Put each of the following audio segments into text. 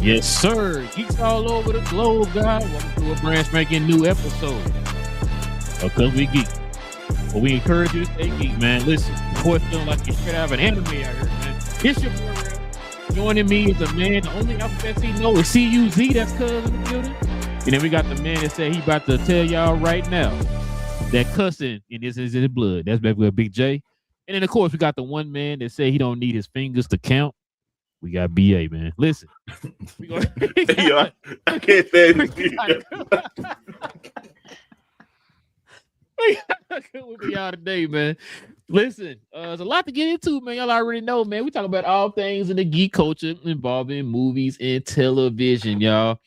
Yes, sir. Geeks all over the globe, guys. Welcome to a brand spanking new episode of Cause We Geek. Well, we encourage you to stay geek, man. Listen, boy, feeling like you're straight out of an anime out here, man. It's your boy, Rev. Joining me is a man, the only alphabet he know is CUZ, that's cuz in the building. And then we got the man that said he about to tell y'all right now that cussing in this is his blood. That's back with Big J. And then, of course, we got the one man that said he don't need his fingers to count. We got BA, man. Listen. Yo, I can't say it. With y'all today, man. Listen, there's a lot to get into, man. Y'all already know, man. We talk about all things in the geek culture involving movies and television, y'all.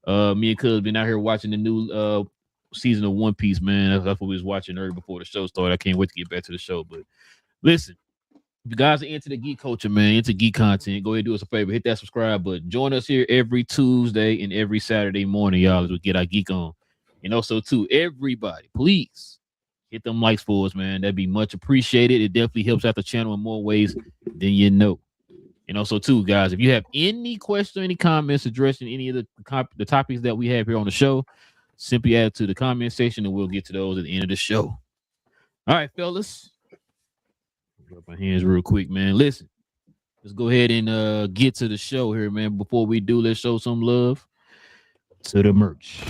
Me and Cuz been out here watching the new season of One Piece, man. That's what we was watching early before the show started. I can't wait to get back to the show. But listen, if you guys are into the geek culture, man, into geek content, go ahead and do us a favor. Hit that subscribe button. Join us here every Tuesday and every Saturday morning, y'all, as we get our geek on. And also, too, everybody, please hit them likes for us, man. That'd be much appreciated. It definitely helps out the channel in more ways than you know. And also, too, guys, if you have any questions or any comments addressing any of the topics that we have here on the show, simply add to the comment section and we'll get to those at the end of the show. All right, fellas. Rub my hands real quick, man. Listen, let's go ahead and get to the show here, man. Before we do, let's show some love to the merch.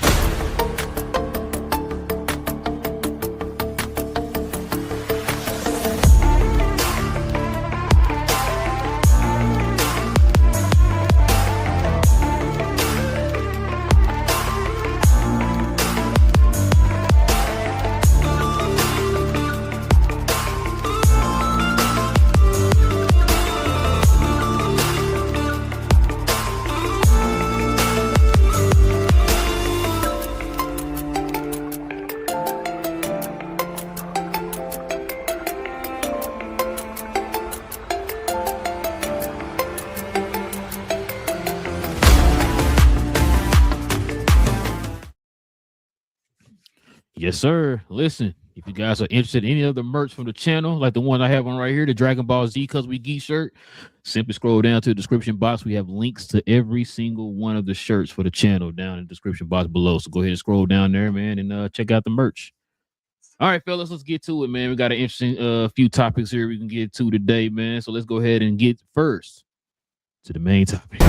Yes, sir. Listen, if you guys are interested in any of the merch from the channel, like the one I have on right here, the Dragon Ball Z Cause We Geek shirt, simply scroll down to the description box. We have links to every single one of the shirts for the channel down in the description box below. So go ahead and scroll down there, man, and check out the merch. All right, fellas, let's get to it, man. We got an interesting few topics here we can get to today, man. So let's go ahead and get first to the main topic.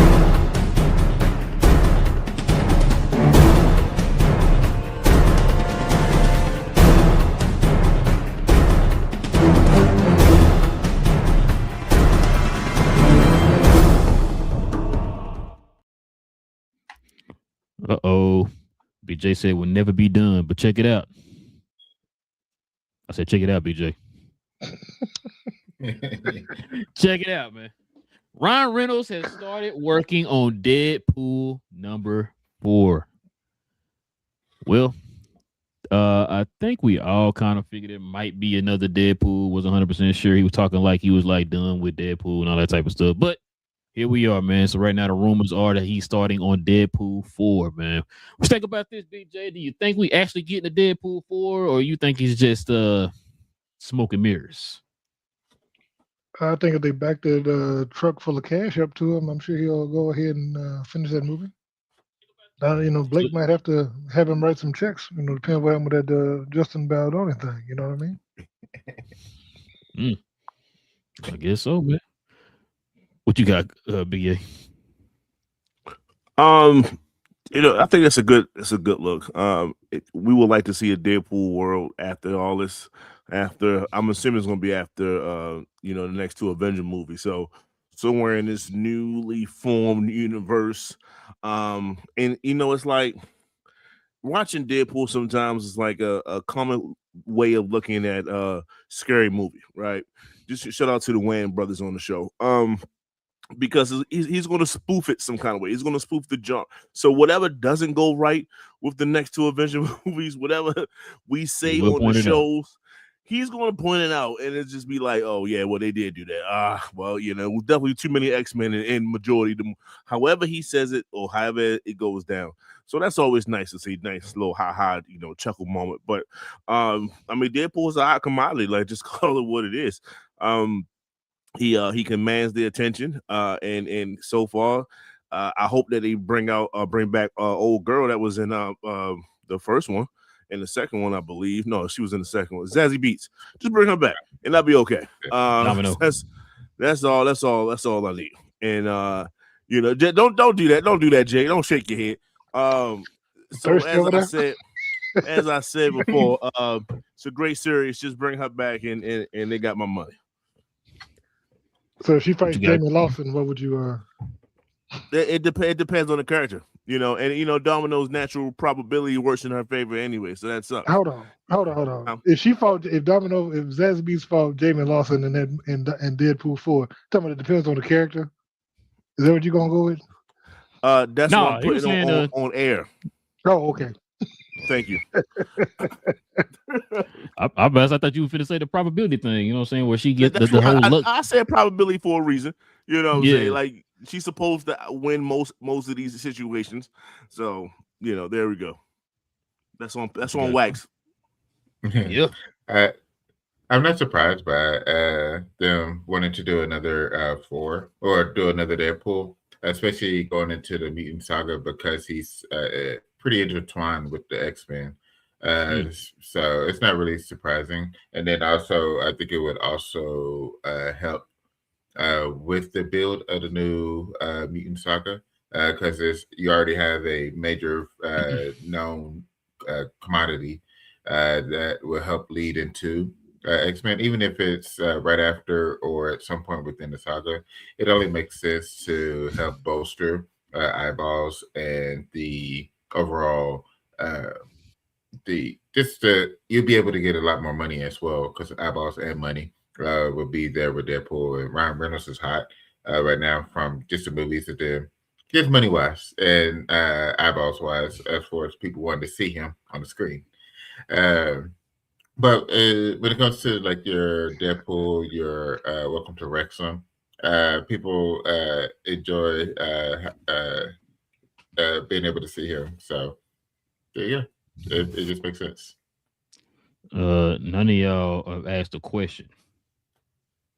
Uh-oh. BJ said will never be done, but check it out. I said, check it out, BJ. Check it out, man. Ryan Reynolds has started working on Deadpool #4. Well, I think we all kind of figured it might be another Deadpool. Was 100% sure. He was talking like he was like done with Deadpool and all that type of stuff. But here we are, man. So right now the rumors are that he's starting on Deadpool 4, man. What you think about this, BJ? Do you think we actually getting a Deadpool 4, or you think he's just smoke and mirrors? I think if they back that truck full of cash up to him, I'm sure he'll go ahead and finish that movie. Blake might have to have him write some checks, depending what happened with that Justin Baldoni thing. You know what I mean? I guess so, man. What you got, BA? I think that's a good look. We would like to see a Deadpool world after all this. After, I'm assuming it's going to be after the next two Avenger movies. So somewhere in this newly formed universe, and it's like watching Deadpool sometimes is like a common way of looking at a scary movie, right? Just shout out to the Wayans brothers on the show. Because he's going to spoof it some kind of way. He's going to spoof the jump. So whatever doesn't go right with the next two Avenger movies, whatever we say on the shows, he's going to point it out, and it just be like, oh yeah, well they did do that. Definitely too many X-Men in majority. However he says it or however it goes down. So that's always nice to see. Nice little ha chuckle moment. But Deadpool's a hot commodity. Like, just call it what it is. He commands the attention, and so far, I hope that they bring back old girl that was in the first one. And the second one, I believe, no, she was in the second one. Zazie Beats, just bring her back, and that'll be okay. Domino. That's all I need. And don't do that. Don't do that, Jay. Don't shake your head. So Thirsty over there? as I said before, it's a great series. Just bring her back, and they got my money. So if she fights Jamie Lawson, what would you? It depends on the character, and Domino's natural probability works in her favor anyway. So that sucks. Hold on. If Zazie Beetz fought Jamie Lawson in Deadpool 4, tell me it depends on the character. Is that what you're gonna go with? That's what I'm putting on air. Oh, okay. Thank you. I thought you were finna say the probability thing. You know what I'm saying? Where she gets the whole look. I said probability for a reason. You know what I'm saying? Like she's supposed to win most of these situations. So there we go. That's on wax. Yeah. I'm not surprised by them wanting to do another 4 or do another Deadpool, especially going into the Mutant Saga because he's pretty intertwined with the X-Men. So it's not really surprising. And then also, I think it would also help with the build of the new Mutant Saga because you already have a major known commodity that will help lead into X-Men, even if it's right after or at some point within the saga. It only makes sense to help bolster eyeballs and the overall you'll be able to get a lot more money as well because eyeballs and money will be there with Deadpool. And Ryan Reynolds is hot right now from just the movies that they're just money wise and eyeballs wise as far as people wanting to see him on the screen. But when it comes to like your Deadpool, your Welcome to Wrexham, people enjoy being able to see him. So yeah, it just makes sense. None of y'all have asked a question.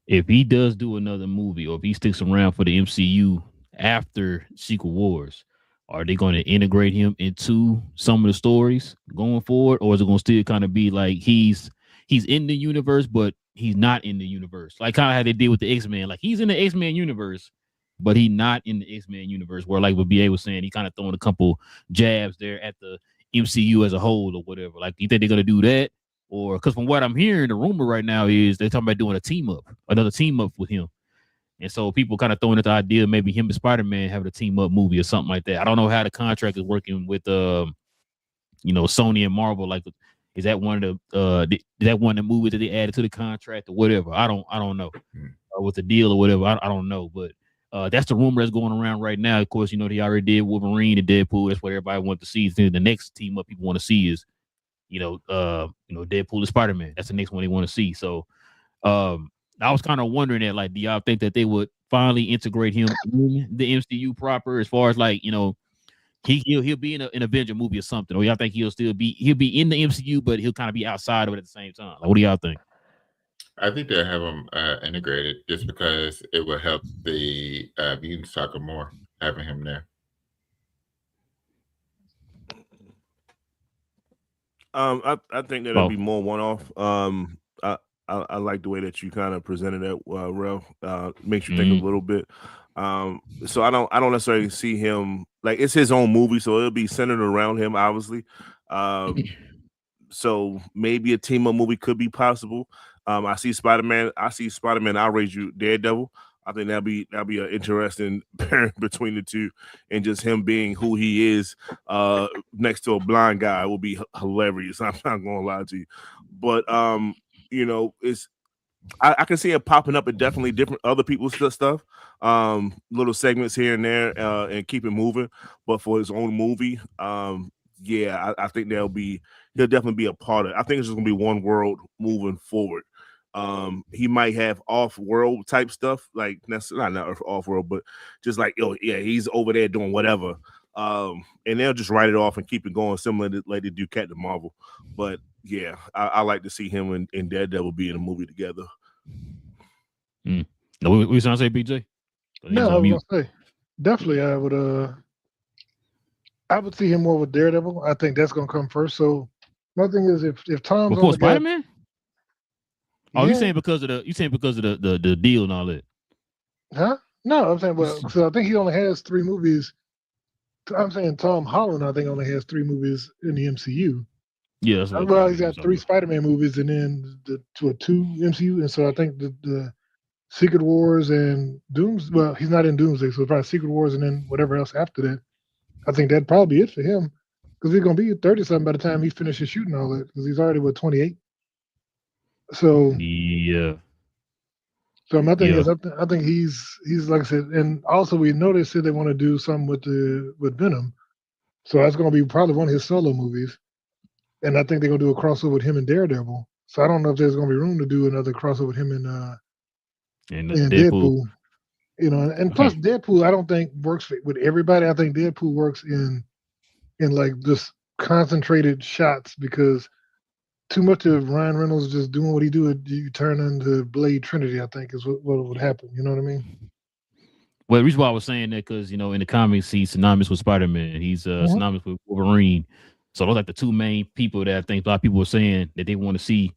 If he does do another movie, or if he sticks around for the MCU after Secret Wars, are they going to integrate him into some of the stories going forward, or is it going to still kind of be like he's in the universe, but he's not in the universe? Like kind of how they did with the X-Men. Like he's in the X-Men universe, but he's not in the X-Men universe. Where like what BA was saying, he kind of throwing a couple jabs there at the MCU as a whole or whatever. Like, do you think they're going to do that? Or because from what I'm hearing, the rumor right now is they're talking about doing another team up with him. And so people kind of throwing at the idea maybe him and Spider-Man having a team up movie or something like that. I don't know how the contract is working with Sony and Marvel. Like, is that one of the movies that they added to the contract or whatever? I don't know. With the deal or whatever, I don't know. But that's the rumor that's going around right now. Of course, they already did Wolverine and Deadpool. That's what everybody wants to see. The next team up people want to see is Deadpool and Spider-Man. That's the next one they want to see. So I was kind of wondering that, like, do y'all think that they would finally integrate him in the MCU proper, as far as like, he'll be in an Avenger movie or something, or y'all think he'll be in the MCU, but he'll kind of be outside of it at the same time? Like, what do y'all think? I think they'll have him integrated just because it will help the Mutant Saga more, having him there. I think that'll be more one-off. I like the way that you kind of presented it, Rel. Makes you think a little bit. So I don't necessarily see him, like, it's his own movie, so it'll be centered around him, obviously. So maybe a team up movie could be possible. I see Spider-Man. I'll raise you Daredevil. I think that'll be an interesting pairing between the two, and just him being who he is next to a blind guy will be hilarious. I'm not gonna lie to you, but it's I can see it popping up in definitely different other people's stuff, little segments here and there, and keep it moving. But for his own movie, I think he'll definitely be a part of it. I think it's just gonna be one world moving forward. He might have off-world type stuff, like not off-world, but just like, he's over there doing whatever. And they'll just write it off and keep it going, similar to like they do Captain Marvel. But yeah, I like to see him and Daredevil be in a movie together. What you trying to say, BJ? No, I was gonna say definitely, I would see him more with Daredevil. I think that's gonna come first. So my thing is, if Tom's Before only got, Spider-Man? Oh, you yeah, saying because of the deal and all that? huh? No, I'm saying, well, so I think he only has 3 movies. I'm saying Tom Holland, I think, only has 3 movies in the MCU. Yeah, that's what Well, I he's mean. got 3 Spider-Man movies and then the 2 MCU, and so I think the Secret Wars and Dooms. Well, he's not in Doomsday, so probably Secret Wars and then whatever else after that. I think that'd probably be it for him because he's gonna be 30-something by the time he finishes shooting all that because he's already 28. So, Yeah. so my thing Yeah. is, I think he's like I said, and also we know they said they want to do something with Venom, so that's gonna be probably one of his solo movies, and I think they're gonna do a crossover with him and Daredevil. So I don't know if there's gonna be room to do another crossover with him And and Deadpool. Deadpool. And plus Deadpool, I don't think works with everybody. I think Deadpool works in like just concentrated shots because too much of Ryan Reynolds just doing what he do, you turn into Blade Trinity. I think is what would happen. You know what I mean? Well, the reason why I was saying that because in the comics he's synonymous with Spider-Man. He's synonymous with Wolverine. So those like the 2 main people that I think a lot of people were saying that they want to see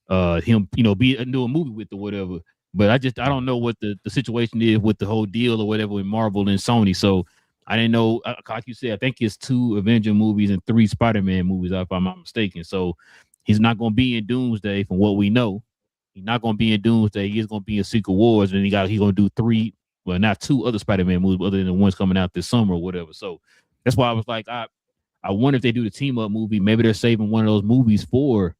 him, be do a movie with or whatever. But I don't know what the situation is with the whole deal or whatever with Marvel and Sony. So I didn't know, like you said, I think it's 2 Avenger movies and 3 Spider-Man movies, if I'm not mistaken. So he's not going to be in Doomsday from what we know. He's not going to be in Doomsday. He's going to be in Secret Wars, and he's going to do 3, well, not 2 other Spider-Man movies other than the ones coming out this summer or whatever. So that's why I was like, I wonder if they do the team up movie. Maybe they're saving one of those movies for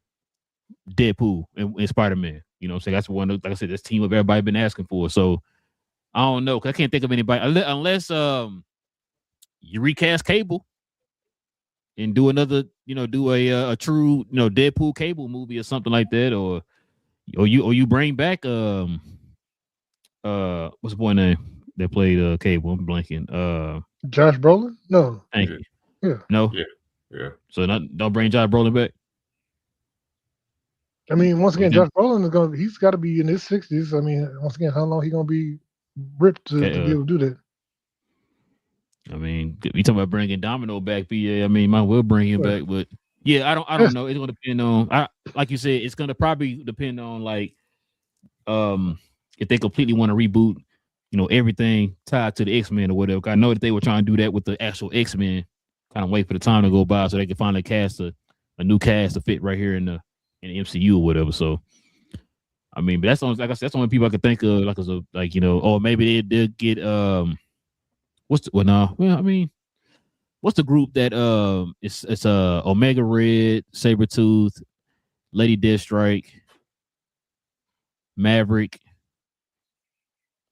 Deadpool and Spider-Man. You know what I'm saying? That's one of, like I said, this team up everybody been asking for. So I don't know, because I can't think of anybody unless you recast Cable and do another, do a true, Deadpool Cable movie or something like that, or you bring back what's the boy name that played Cable? I'm blanking. Josh Brolin? No. Thank you. Yeah. No. Yeah. So don't bring Josh Brolin back. I mean, once again, Josh Brolin he's got to be in his 60s. I mean, once again, how long he gonna be ripped to be able to do that? I mean, you talking about bringing Domino back, but yeah, I mean, might well bring him back, but yeah, I don't know. It's gonna depend on, like you said, it's gonna probably depend on like, if they completely want to reboot, everything tied to the X-Men or whatever. I know that they were trying to do that with the actual X-Men, kind of wait for the time to go by so they can finally cast a new cast to fit right here in the MCU or whatever. So, I mean, but that's only, like I said, that's the only people I could think of, or maybe they'll get what's the group that it's Omega Red, Sabretooth, Lady Deathstrike, Maverick,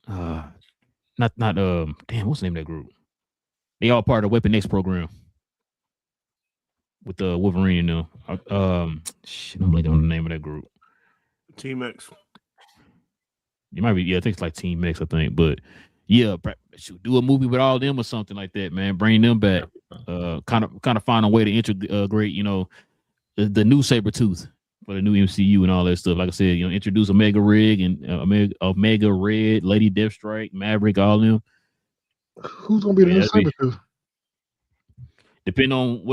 damn, what's the name of that group? They all part of the Weapon X program with Wolverine and I'm blanking on the name of that group. Team X. It might be, I think it's like Team X, I think. But yeah, do a movie with all of them or something like that, man. Bring them back. Kind of find a way to integrate, the new Sabretooth for the new MCU and all that stuff. Like I said, introduce Omega Red and Omega Red, Lady Deathstrike, Maverick, all of them. Who's gonna be the new Sabretooth? Depending on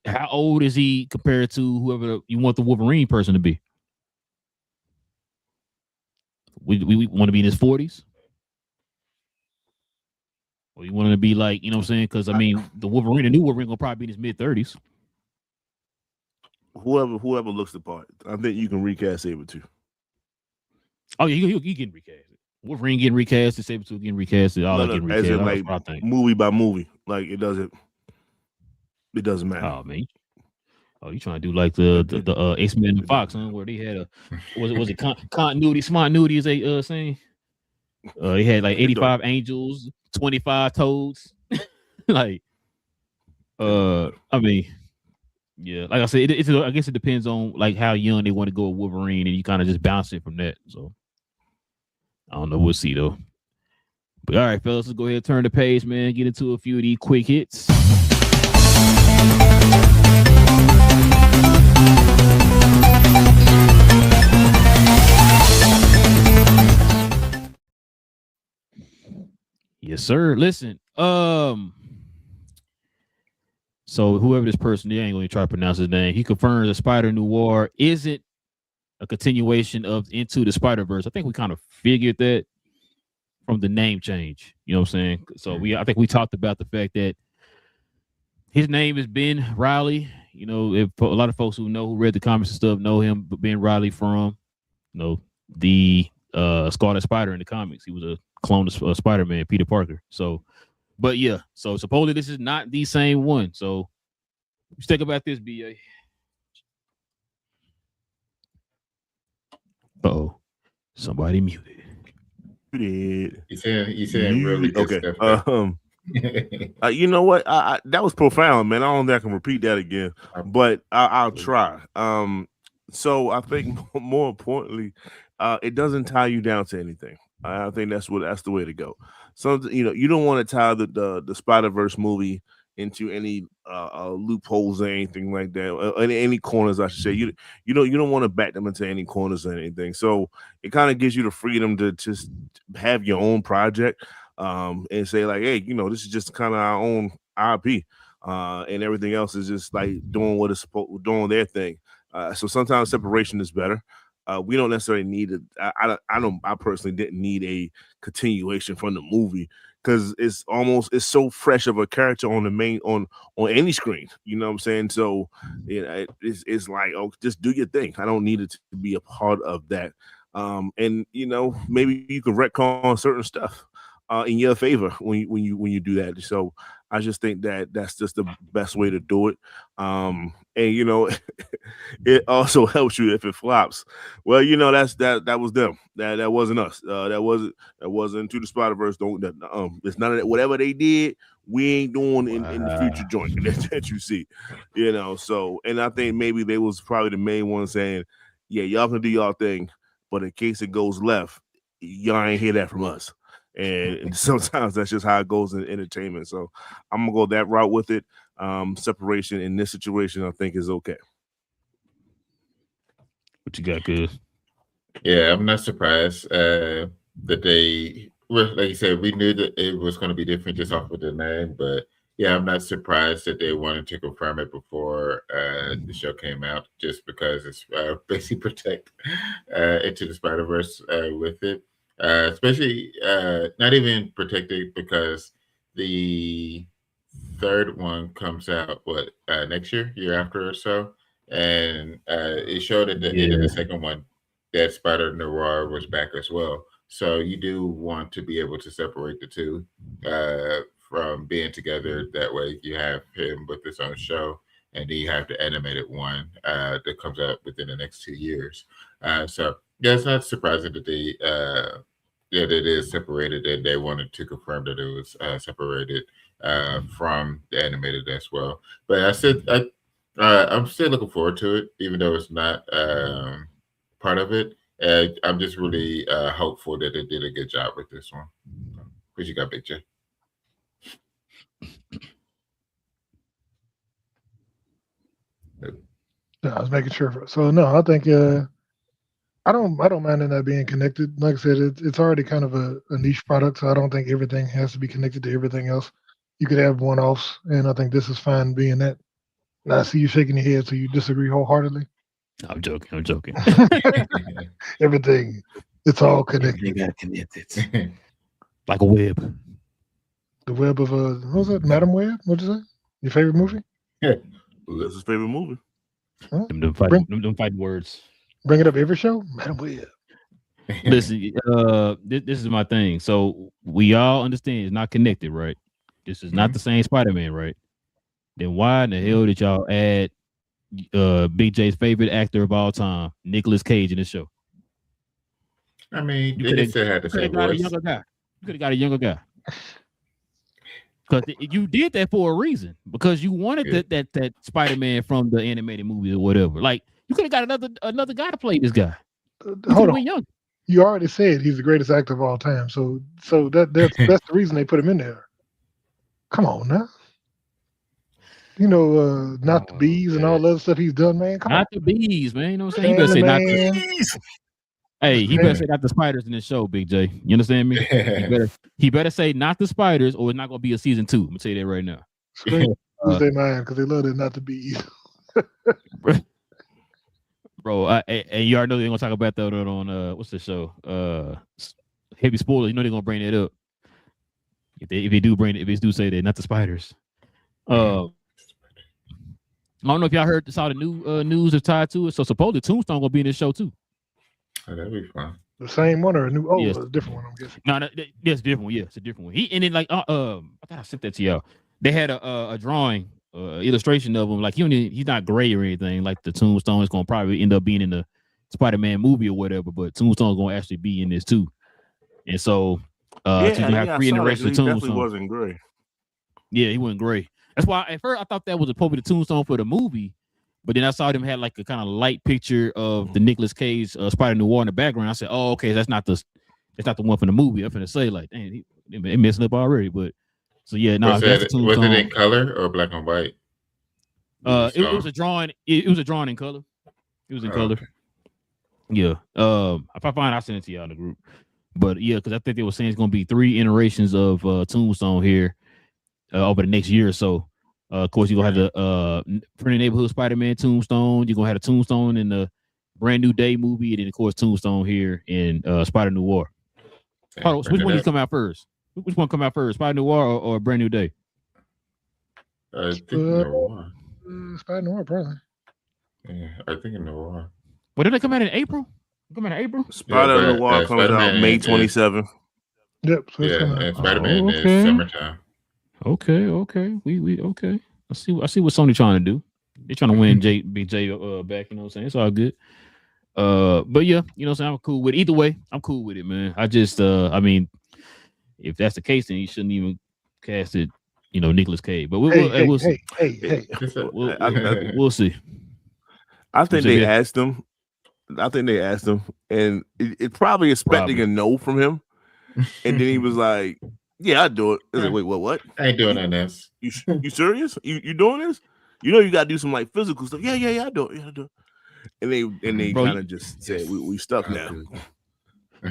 how old is he compared to whoever you want the Wolverine person to be. We want to be in his 40s, or you want him to be like, what I'm saying? Because I mean, the new Wolverine gonna probably be in his mid-30s. Whoever looks the part, I think you can recast Sabretooth. Oh yeah, you getting recast. Wolverine getting recast, Sabretooth getting recast, all that getting recast. As in, like, movie by movie, like it doesn't matter. Oh man, you trying to do like the X-Men and Fox, huh? Where they had was it continuity, smartnuity, as they saying? They had like 85 angels, 25 toads. Like, I mean, yeah, like I said, I guess it depends on like how young they want to go with Wolverine, and you kind of just bounce it from that. So I don't know. We'll see though. But all right, fellas, let's go ahead and turn the page, man. Get into a few of these quick hits. Yes, sir. Listen, so whoever this person is, I ain't gonna try to pronounce his name. He confirms that Spider Noir isn't a continuation of Into the Spider-Verse. I think we kind of figured that from the name change. You know what I'm saying? So I think we talked about the fact that his name is Ben Riley. You know, if a lot of folks who read the comics and stuff know him, but Ben Riley from, the Scarlet Spider in the comics. He was a clone of Spider-Man, Peter Parker. So, but yeah, so supposedly this is not the same one. So, let's think about this, BA. Uh-oh, somebody muted. You saying really good Okay. stuff. You know what? That was profound, man. I don't think I can repeat that again, but I'll try. So I think more importantly, it doesn't tie you down to anything. I think that's the way to go. So you don't want to tie the Spider-Verse movie into any loopholes or anything like that, any corners, I should say. You don't want to back them into any corners or anything. So it kind of gives you the freedom to just have your own project, and say like, hey, this is just kind of our own IP, and everything else is just like doing what it's doing their thing. So sometimes separation is better. We don't necessarily need it. I personally didn't need a continuation from the movie because it's so fresh of a character on the main on any screen. You know what I'm saying? So it's like, oh, just do your thing. I don't need it to be a part of that. And maybe you can retcon certain stuff in your favor when you do that. So I just think that's just the best way to do it. And it also helps you if it flops. Well, that was them. That wasn't us. That wasn't To the Spider-Verse. It's none of that. Whatever they did, we ain't doing in the future joint that you see. So, and I think maybe they was probably the main one saying, yeah, y'all can do y'all thing, but in case it goes left, y'all ain't hear that from us. And sometimes that's just how it goes in entertainment. So I'm gonna go that route with it. Separation in this situation, I think, is okay. What you got, good? Yeah, I'm not surprised that they, like you said, we knew that it was going to be different just off of the name, but yeah, I'm not surprised that they wanted to confirm it before the show came out, just because it's basically protect Into the Spider-Verse with it. Especially not even protected because the third one comes out next year after or so, and it showed at the end of the second one that Spider Noir was back as well. So you do want to be able to separate the two from being together. That way, you have him with his own show, and then you have the animated one that comes out within the next 2 years. So yeah, it's not surprising that that it is separated, and they wanted to confirm that it was separated from the animated as well. But I'm still looking forward to it, even though it's not part of it. I'm just really hopeful that they did a good job with this one. What you got, Big J? I was making sure. So no, I think I don't mind it not being connected. Like I said, it's already kind of a niche product, so I don't think everything has to be connected to everything else. You could have one-offs, and I think this is fine being that. And I see you shaking your head, so you disagree wholeheartedly. I'm joking. Everything, it's all connected. Everything got connected. Like a web. The web of what was it? Madam Web? What'd you say? Your favorite movie? Yeah, that's his favorite movie. Huh? Them fighting words. Bring it up every show, Madam Web. Listen, this is my thing. So we all understand it's not connected, right? This is not the same Spider-Man, right? Then why in the hell did y'all add Big J's favorite actor of all time, Nicolas Cage, in the show? I mean, they still had the same voice. You could have got a younger guy. Because you did that for a reason. Because you wanted that Spider-Man from the animated movie or whatever. Like, you could have got another guy to play this guy. Hold on. Young. You already said he's the greatest actor of all time. So that's the reason they put him in there. Come on now. Not the bees and all the other stuff he's done, man. Come on. Not the bees, man. You know what I'm saying? You better say not the bees. Hey, he better say not the spiders in this show, Big J. You understand me? He better say not the spiders, or it's not gonna be a season 2. I'm gonna tell you that right now. Screen lose their mind because they love it not to be either. Bro, and you already know they're gonna talk about that on what's the show? Heavy spoilers. You know they're gonna bring that up. If they do say that, not the spiders. I don't know if y'all saw the new news that's tied to it. So supposedly Tombstone gonna be in this show too. Oh, that'd be fun. The same one or a new? Oh, Yes. a different one. I'm guessing. No, it's a different one. Yeah, it's a different one. He and then like I thought I sent that to y'all. They had a drawing, illustration of him. Like he's not gray or anything. Like the Tombstone is gonna probably end up being in the Spider-Man movie or whatever. But Tombstone's gonna actually be in this too. And so you have 3 iterations of Tombstone. Definitely wasn't gray. Yeah, he wasn't gray. That's why at first I thought that was supposed to be the Tombstone for the movie, but then I saw them had like a kind of light picture of the Nicolas Cage Spider Noir in the background. I said, "Oh, okay, that's not the one from the movie." I'm finna say like, "Dang, they messing up already." But so yeah, no, was it in color or black and white? It was a drawing. It was a drawing in color. It was in color. Okay. Yeah. If I find, I'll send it to y'all in the group. But yeah, because I think they were saying it's gonna be 3 iterations of Tombstone here over the next year or so. Of course, you're gonna have the Friendly Neighborhood Spider-Man Tombstone. You're gonna have a Tombstone in the Brand New Day movie, and then of course Tombstone here in Spider Noir. So which one you come out first? Which one come out first, Spider Noir or Brand New Day? I think Noir. Spider Noir, probably. Yeah, I think Noir. But did they come out in April? Come out in April? Spider Noir comes out May 27th. Yep. So and Spider-Man is summertime. Okay. We okay. I see what Sony trying to do. They're trying to win Big J back, you know what I'm saying? It's all good. But yeah, you know what I'm saying? I'm cool with it. Either way, I'm cool with it, man. I just I mean, if that's the case, then you shouldn't even cast it, Nicolas Cage. But we'll see. We'll see. I think they asked him. And it probably expecting a no from him. And then he was like, "Yeah, I do it." I was like, "Wait, what? I ain't doing this. You serious? You doing this? You got to do some like physical stuff." Yeah, I do it. Yeah, I do it. And they kind of just said, "We stuck now."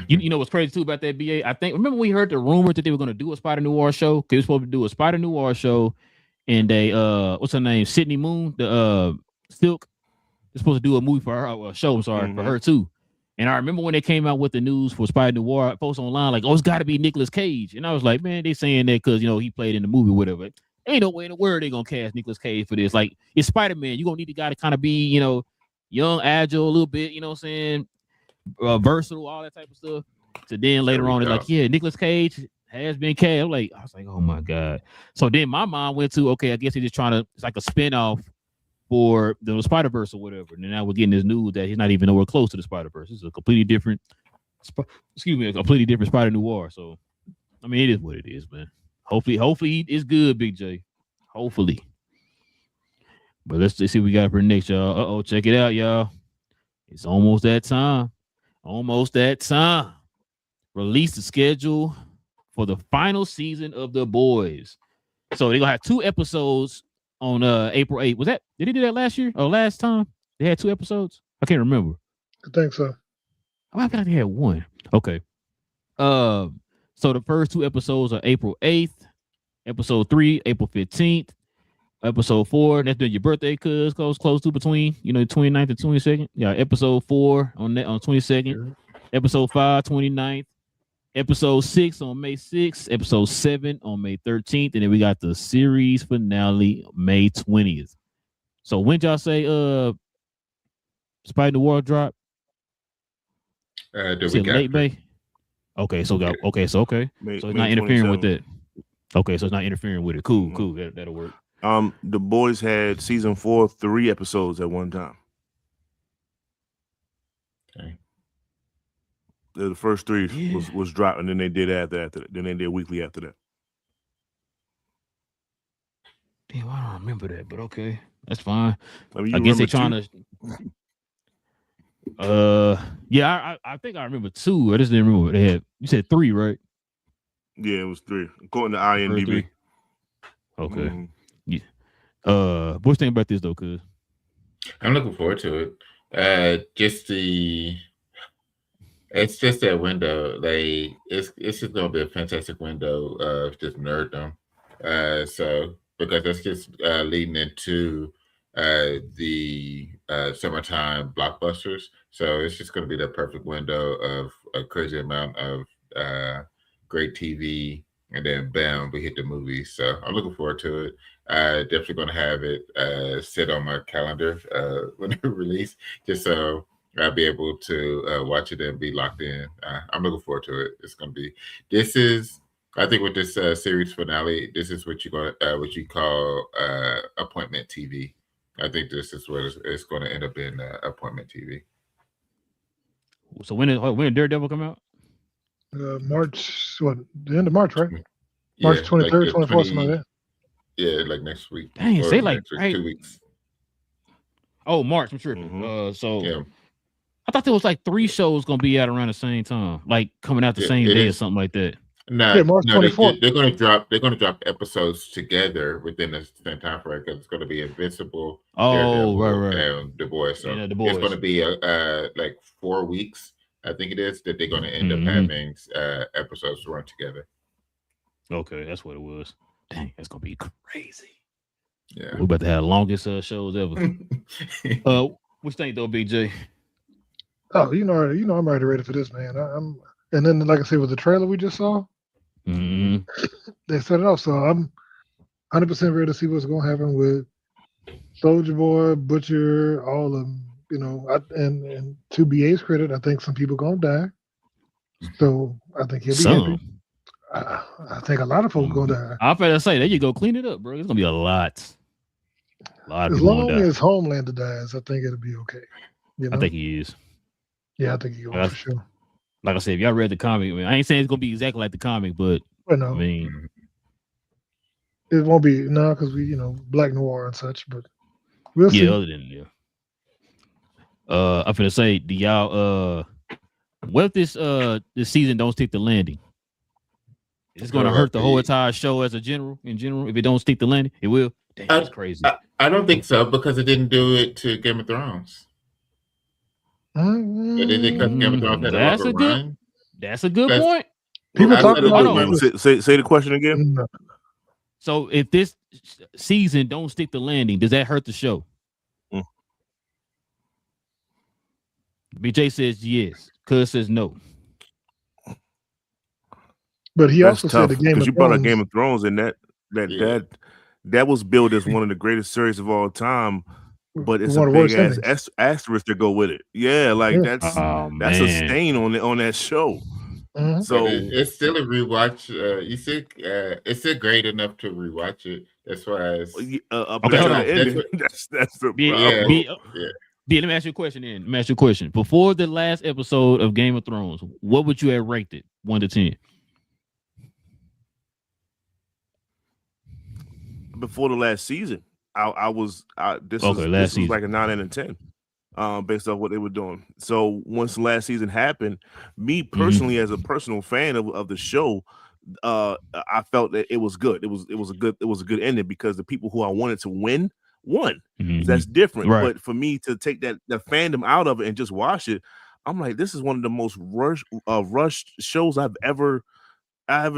You know what's crazy too about that BA? I think remember we heard the rumor that they were going to do a Spider Noir show. They were supposed to do a Spider Noir show, and they what's her name? Sydney Moon, the Silk. They're supposed to do a movie for her, a show. I'm sorry, for her too. And I remember when they came out with the news for Spider Noir, folks online like, "Oh, it's got to be Nicolas Cage." And I was like, "Man, they saying that because he played in the movie, or whatever. Ain't no way in the world they gonna cast Nicolas Cage for this. Like, it's Spider-Man. You gonna need the guy to kind of be, young, agile, a little bit. You know what I'm saying? Versatile, all that type of stuff. So then later on, it's like, yeah, Nicolas Cage has been cast. I was like, oh my god. So then my mind went to, okay, I guess he's just trying to. It's like a spinoff for the Spider-Verse or whatever. And now we're getting this news that he's not even nowhere close to the Spider-Verse. It's a completely different, Spider Noir. So, I mean, it is what it is, man. Hopefully it's good, Big J. Hopefully. But let's see what we got for next, y'all. Check it out, y'all. It's almost that time. Release the schedule for the final season of The Boys. So they're gonna have 2 episodes on April 8th. Did they do that last year or last time? They had 2 episodes? I can't remember. I think so. I feel like they had 1. Okay. So the first 2 episodes are April 8th, episode 3, April 15th, episode 4, that's been your birthday, cuz close to between, 29th and 22nd. Yeah, episode 4 on 22nd, episode 5, 29th, episode 6 on May 6th, episode 7 on May 13th, and then we got the series finale May 20th. So when y'all say Spider Noir drop? Late May. Okay. So it's not interfering with that. Okay, so it's not interfering with it. Cool. That'll work. The Boys had season 4 3 episodes at one time. Okay. The first 3 was dropped, and then they did after that. Then they did weekly after that. Damn, I don't remember that, but okay, that's fine. I mean, I guess they're trying to. Yeah, I think I remember 2. I just didn't remember what they had. You said 3, right? Yeah, it was 3. According to IMDb. Okay. Mm-hmm. Yeah. What you think about this though, cuz? I'm looking forward to it. Just the It's just that window. It's just gonna be a fantastic window of just nerddom. So because that's just leading into the summertime blockbusters. So it's just gonna be the perfect window of a crazy amount of great TV, and then bam, we hit the movie. So I'm looking forward to it. Definitely gonna have it set on my calendar when it release, just so I'll be able to watch it and be locked in. I'm looking forward to it. It's gonna be. This is, I think, with this series finale, this is what what you call appointment TV. I think this is what it's going to end up in appointment TV. So when did Daredevil come out? March, what, the end of March, right? Yeah, March 23rd, like 24th, something like that. Yeah, like next week. Dang, or say like next week, right. 2 weeks. Oh, March. I'm tripping. Mhm. So Yeah, I thought there was like 3 shows gonna be out around the same time, like coming out the Yeah, same it day or is. something like that. Yeah, March No, 24th. they're going to drop. They're going to drop episodes together within the same time frame because it's going to be Invincible, Oh, Daredevil, right. and The Boys. So Yeah, The it's going Boys. to be like 4 weeks. I think it is that they're going to end up Mhm. having episodes run together. Okay, that's what it was. Dang, that's gonna be crazy. Yeah. We're about to have the longest shows ever. What you think though, BJ? Oh, I'm already ready for this, man. I'm, and then like I said, with the trailer we just saw, Mhm. they set it off. So I'm 100% ready to see what's gonna happen with Soldier Boy, Butcher, all of them. And to BA's credit, I think some people gonna die. So I think he'll be happy. Some. I think a lot of folks gonna die. I'm gonna say there you go, clean it up, bro. It's gonna be a lot. A lot of As people long gonna die. as Homelander dies, I think it'll be okay. I think he is. Yeah, I think he will for sure. Like I said, if y'all read the comic, I mean, I ain't saying it's gonna be exactly like the comic, but no, I mean, it won't be because we Black Noir and such, but we'll see. other than I'm finna say, do y'all what if this season don't stick to landing? It's gonna hurt the whole entire show in general. If it don't stick to landing, it will. Damn, that's crazy. I don't think so because it didn't do it to Game of Thrones. That's a good point. People talk about say the question again. So if this season don't stick to landing, does that hurt the show? BJ says yes. Cuz says no. But he That's also tough, said the Game of you Thrones. brought up Game of Thrones, and that was billed as one of the greatest series of all time. But it's a big ass asterisk to go with it. Yeah, like that's a stain on that show. Mm-hmm. So it's still a rewatch. You see, it's still great enough to rewatch it. That's why. That's the problem. Let me ask you a question. Then let me ask you a question. Before the last episode of Game of Thrones, what would you have rated 1 to 10? Before the last season, this was like a 9 out of 10, based on what they were doing. So once the last season happened, me personally, as a personal fan of the show, I felt that it was good. It was a good ending because the people who I wanted to win won. That's different. Right. But for me to take the fandom out of it and just watch it, I'm like, this is one of the most rushed shows I've ever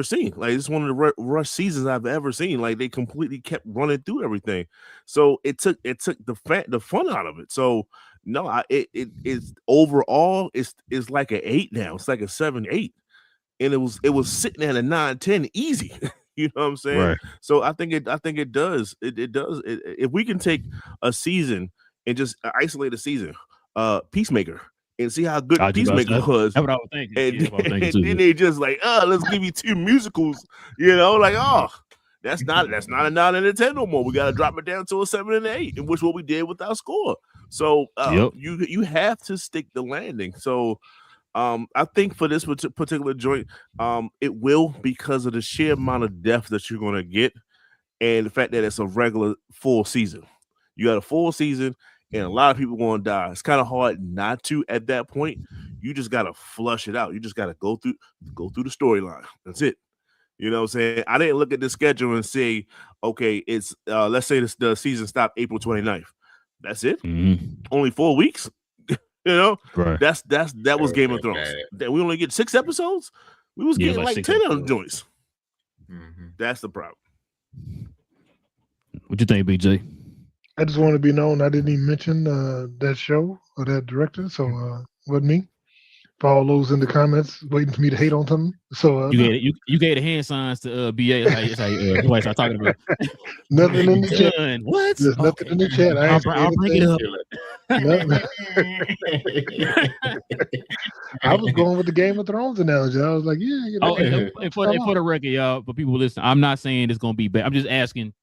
seen. Like, it's one of the rush seasons I've ever seen. Like, they completely kept running through everything, so it took the fun out of it. So no, it's overall it's like an 8 now. It's like a 7-8, and it was sitting at a 9-10 easy. You know what I'm saying? Right. So I think it does. It does. If we can take a season and just isolate a season, Peacemaker, and see how good Peacemaker was. That's what I was thinking. And then they just like, let's give you 2 musicals. Like, that's not a 9 out of 10 no more. We got to drop it down to a 7 and 8, and which what we did with our score. So you have to stick the landing. So I think for this particular joint, it will, because of the sheer amount of depth that you're going to get, and the fact that it's a regular full season. You got a full season, and a lot of people going to die. It's kind of hard not to at that point. You just got to flush it out. You just got to go through the storyline. That's it. You know what I'm saying? I didn't look at the schedule and say, okay, it's let's say the season stopped April 29th. That's it. Only 4 weeks. You know, Right. that was Game of Thrones. That we only get 6 episodes. We was getting like 10 of them joints. Mm-hmm. That's the problem. What you think, BJ? I just want to be known. I didn't even mention that show or that director, so wasn't me. For all those in the comments waiting for me to hate on something. So You gave the hand signs to BA. That's how you start talking about nothing in the chat. done. What? There's nothing in the chat. I ain't I'll bring it up. I was going with the Game of Thrones analogy. I was like, yeah, you know. And for the record, y'all, for people listening, I'm not saying it's gonna be bad. I'm just asking.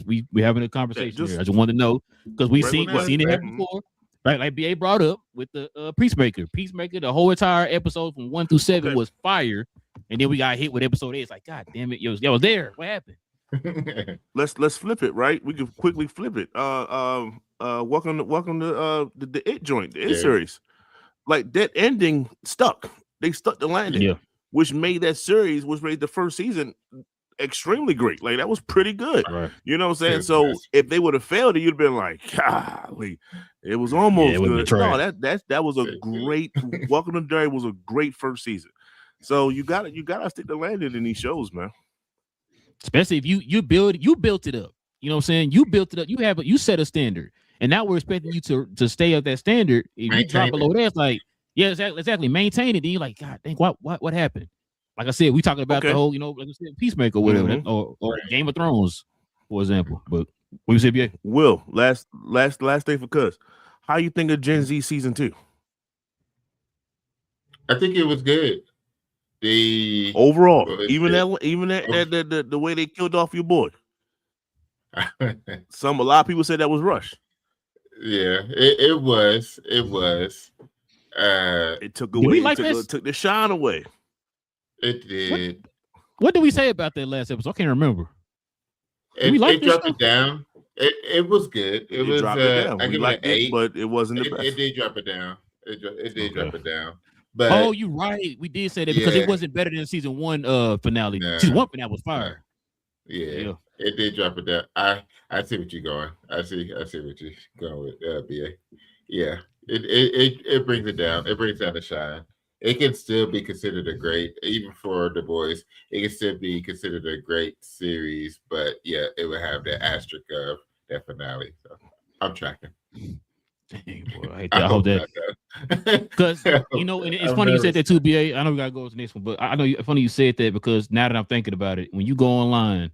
We having a conversation here. I just want to know because we seen it happen before. Right, like BA brought up with the Peacemaker. Peacemaker, the whole entire episode from 1 through 7 was fire, and then we got hit with episode 8. It's like, God damn it, yo was there. What happened? Let's flip it, right? We can quickly flip it. Welcome to the It joint, the It series. Like that ending stuck. They stuck the landing, which made that series, which made the first season extremely great. Like that was pretty good. Right. You know what I'm saying? So if they would have failed it, you'd have been like, golly, it was almost good. No, that was a great Welcome to the Day was a great first season. So you gotta stick the landing in these shows, man. Especially if you built it up. You know what I'm saying? You built it up. You set a standard. And now we're expecting you to stay at that standard. If you drop below that, it's like, yeah, exactly. Maintain it. Then you're like, God dang, what happened? Like I said, we talking about the whole, like I said, Peacemaker or whatever, or Game of Thrones, for example. But what you say, BA? Will, last thing for Cuz. How you think of Gen Z season 2? I think it was good. The overall, even that the way they killed off your boy. A lot of people said that was rushed. Yeah, it was. It took away. It took the shine away. It did. What did we say about that last episode? I can't remember. It dropped it down. It was good. It was. I give it an 8, but it wasn't the best. It did drop it down. It did drop it down. But you're right. We did say that because it wasn't better than season 1 finale. Season 1 finale was fire. Yeah, it did drop it down. I see what you're going. I see what you're going with, BA. Yeah, it brings it down. It brings down the shine. It can still be considered a great, even for the boys. It can still be considered a great series, but yeah, it would have the asterisk of that finale. So I'm tracking. Dang, boy, I hope that because and it's funny you said that too, BA. I know we gotta go to the next one, but I know it's funny you said that because now that I'm thinking about it, when you go online,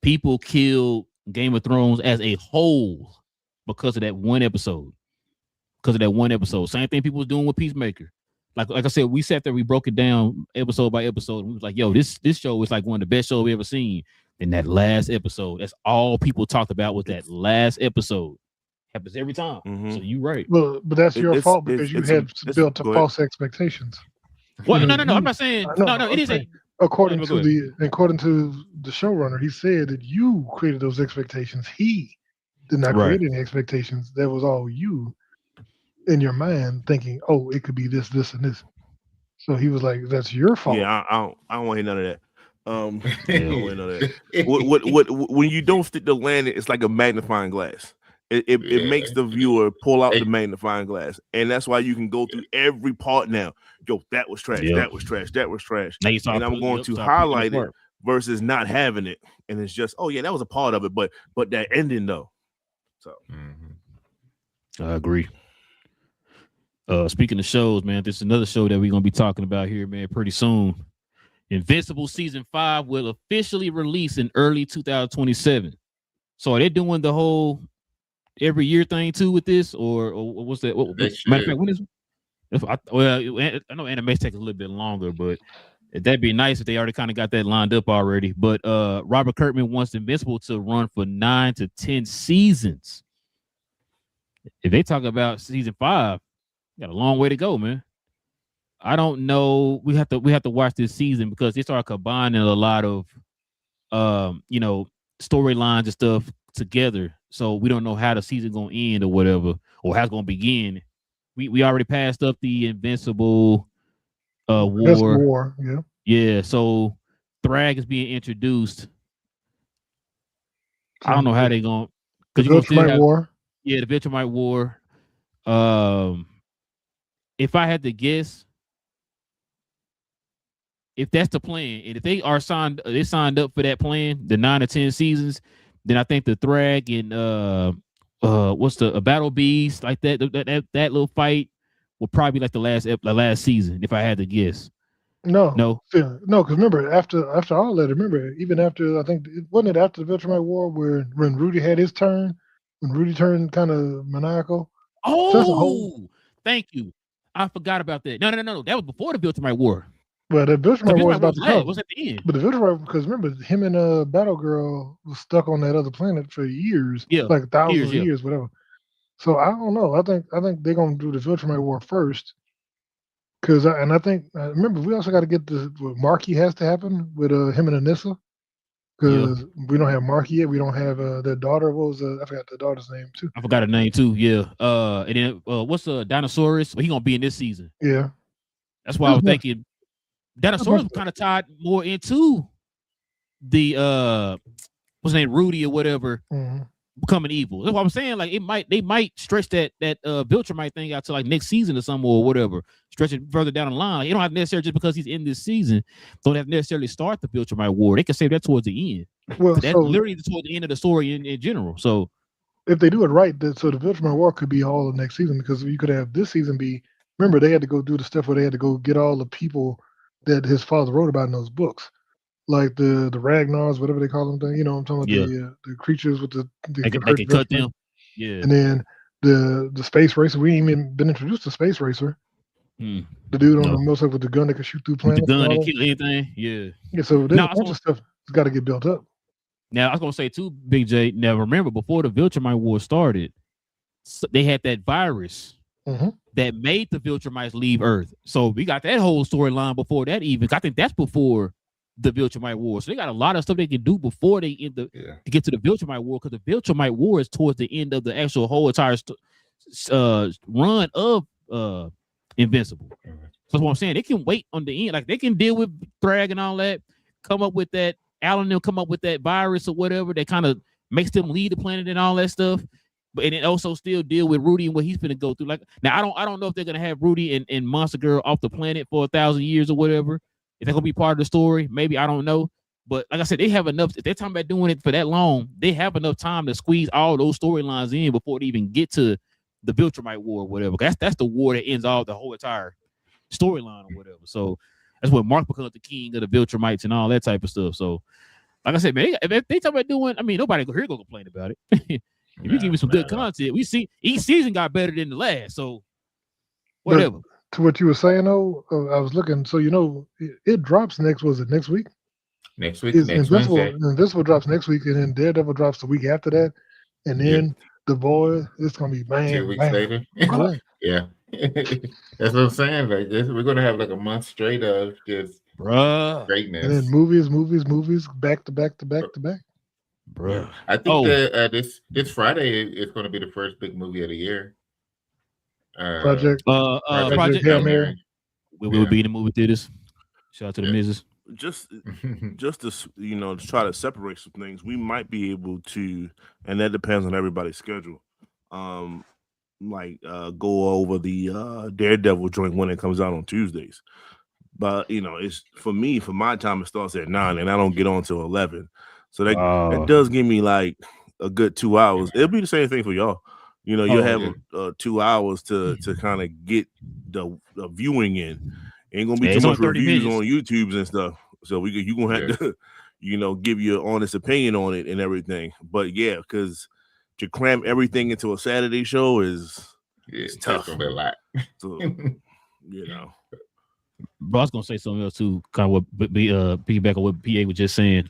people kill Game of Thrones as a whole because of that one episode. Same thing people was doing with Peacemaker. Like I said, we sat there, we broke it down episode by episode. And we was like, yo, this show is like one of the best shows we ever seen. And that last episode, that's all people talked about was that last episode. Happens every time. Mm-hmm. So you're right. Well, but that's your fault because you had built up false expectations. Well, no. I'm not saying no. It is according to the showrunner. He said that you created those expectations. He did not create any expectations. That was all you in your mind thinking, oh, it could be this, and this. So he was like, "That's your fault." Yeah, I don't want to hear none of that. I don't want to hear none of that. When you don't stick the landing, it's like a magnifying glass. It makes the viewer pull out the magnifying glass, and that's why you can go through every part now. Yo, that was trash. That was trash. That was trash. And I'm going to highlight it versus not having it, and it's just, oh yeah, that was a part of it, but that ending though. So I agree. Speaking of shows, man, this is another show that we're gonna be talking about here, man, pretty soon. Invincible season 5 will officially release in early 2027. So are they doing the whole every year thing too with this, or what's that? Matter of fact, when is? I know anime takes a little bit longer, but that'd be nice if they already kind of got that lined up already. But Robert Kirkman wants Invincible to run for 9 to 10 seasons. If they talk about season 5, got a long way to go, man. I don't know. We have to watch this season because they start combining a lot of storylines and stuff together. So we don't know how the season gonna end or whatever, or how it's gonna begin. We already passed up the Invincible war. Yeah. So Thrag is being introduced. I don't know how they're going because the Viltrumite War. Yeah, the Viltrumite War. if I had to guess, if that's the plan, and if they signed up for that plan, the 9 or 10 seasons, then I think the Thrag and what's the Battle Beast, like that little fight will probably be like the last season, if I had to guess. No, because remember after all that, remember even after I think wasn't it after the Viltrumite War where when Rudy had his turn, when Rudy turned kind of maniacal. So that's a whole. Oh, thank you. I forgot about that. No. That was before the Viltrumite War. Well, the Viltrumite War was about to come. It was at the end. But the Viltrumite, because remember him and Battlegirl was stuck on that other planet for years, like thousands of years, whatever. So I don't know. I think they're gonna do the Viltrumite War first. Because I think remember we also got to get the Marky has to happen with him and Anissa, because we don't have Marky yet. We don't have their daughter. What was I forgot the daughter's name too. I forgot her name too. Yeah. And then what's the Dinosaurus? Well, he gonna be in this season. Yeah. That's why I was thinking Dinosaurus was kind of tied more into the what's his name, Rudy or whatever, becoming evil. That's what I'm saying. Like they might stretch that Viltrumite thing out to like next season or something or whatever. Stretch it further down the line. You don't have necessarily just because he's in this season, don't have to necessarily start the Viltrumite War. They can save that towards the end. Well, that's literally towards the end of the story in general. So if they do it right, so the Viltrumite War could be all of next season, because you could have this season be. Remember, they had to go do the stuff where they had to go get all the people that his father wrote about in those books. Like the Ragnars, whatever they call them, you know what I'm talking about, the creatures with they can cut them. Yeah. And then the space racer, we ain't even been introduced to Space Racer. The dude on the motorcycle with the gun that can shoot through planets. The gun and kill anything. Yeah. Yeah, so there's a bunch of stuff that's got to get built up. Now I was gonna say too, Big J. Now remember, before the Viltrumite War started, they had that virus that made the Viltrumites leave Earth. So we got that whole storyline before that even. I think that's before the Viltrumite War. So they got a lot of stuff they can do before they end to get to the Viltrumite War, because the Viltrumite War is towards the end of the actual whole entire run of Invincible. So that's what I'm saying. They can wait on the end. Like they can deal with Thrag and all that, come up with that, Alan will come up with that virus or whatever that kind of makes them leave the planet and all that stuff. But and it also still deal with Rudy and what he's gonna go through. Like now, I don't know if they're gonna have Rudy and Monster Girl off the planet for 1,000 years or whatever. If they're gonna be part of the story, maybe, I don't know. But like I said, they have enough. If they're talking about doing it for that long, they have enough time to squeeze all those storylines in before they even get to the Viltrumite War or whatever. That's the war that ends all the whole entire storyline or whatever. So that's when Mark becomes the king of the Viltrumites and all that type of stuff. So, like I said, man, if they talk about doing, I mean, nobody here gonna complain about it. If you give me some good content, we see each season got better than the last. So whatever. But to what you were saying though, I was looking. So it drops next. Was it next week? Next week. Next Wednesday. Invincible drops next week, and then Daredevil drops the week after that, and then The Boy. It's gonna be 2 weeks later. Yeah, that's what I'm saying. Like this, we're gonna have like a month straight of just greatness, and then movies, back to back. Bruh. I think that this Friday is going to be the first big movie of the year. Project Hail Mary. We will be in the movie theaters. Shout out to the missus. Just to to try to separate some things, we might be able to, and that depends on everybody's schedule. Go over the Daredevil joint when it comes out on Tuesdays. But it's for my time it starts at 9 and I don't get on till 11. So that does give me like a good 2 hours. It'll be the same thing for y'all. You'll have 2 hours to kind of get the viewing in. Ain't gonna be too much reviews on YouTubes and stuff. So you gonna have to, give your honest opinion on it and everything. But yeah, because to cram everything into a Saturday show is tough. A lot. So But I was gonna say something else too, kind of what piggyback on what PA was just saying.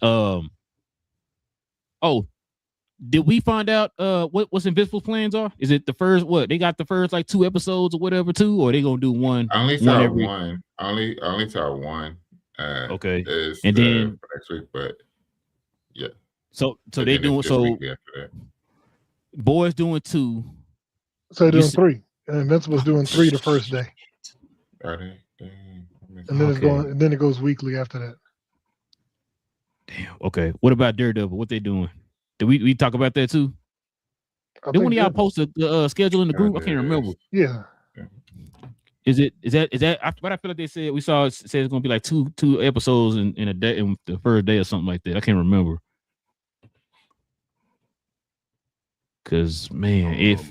Did we find out what's Invincible's plans are? Is it the first they got the first like 2 episodes or whatever too, or they gonna do one? I only saw one. Only saw one. Okay. And then next week, but yeah. So they doing Boys doing 2. So they're doing 3. And Invincible's doing 3 the first day. Are they? And then it's going, and then it goes weekly after that. Damn. Okay. What about Daredevil? What they doing? Did we talk about that too? Did one of y'all post the schedule in the group? I can't remember. Yeah. Is that what I feel like they said? We saw it said it's gonna be like two episodes in a day, in the first day or something like that. I can't remember. Cause man, if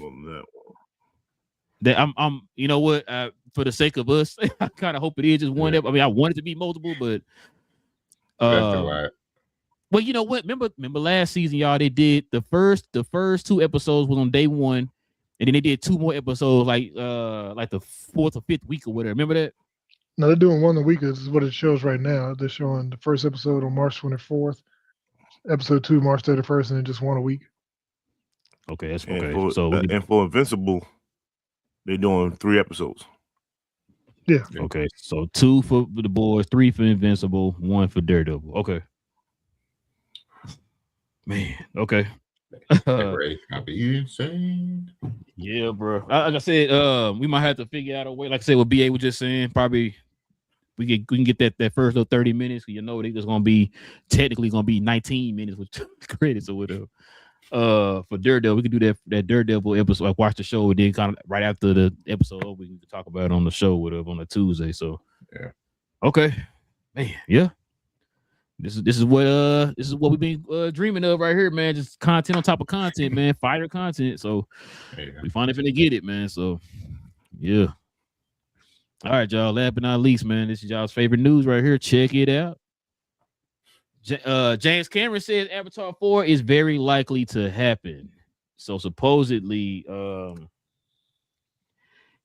that I'm you know what, for the sake of us, I kind of hope it is just one. I mean, I want it to be multiple, but that's a lot. well, you know what? Remember last season, y'all, they did the first 2 episodes was on day 1, and then they did 2 more episodes like the 4th or 5th week or whatever. Remember that? No, they're doing one a week. This is what it shows right now. They're showing the first episode on March 24th, episode 2 March 31st, and then just one a week. Okay, that's and okay. For Invincible, they're doing 3 episodes. Yeah. Okay, so 2 for the boys, 3 for Invincible, 1 for Daredevil. Okay. Man, okay. I'll be insane. Yeah, bro. Like I said, we might have to figure out a way. Like I said, what BA was just saying, probably we can get that first little 30 minutes. You know, there's gonna be technically gonna be 19 minutes with credits or whatever. For Daredevil, we could do that Daredevil episode. Like watch the show, and then kind of right after the episode, we can talk about it on the show, whatever, on a Tuesday. So yeah, okay, man, yeah. This is what we've been dreaming of right here, man. Just content on top of content, man. Fire content. So we finally finna get it, man. So yeah. All right, y'all. Last but not least, man. This is y'all's favorite news right here. Check it out. James Cameron says Avatar 4 is very likely to happen. So supposedly,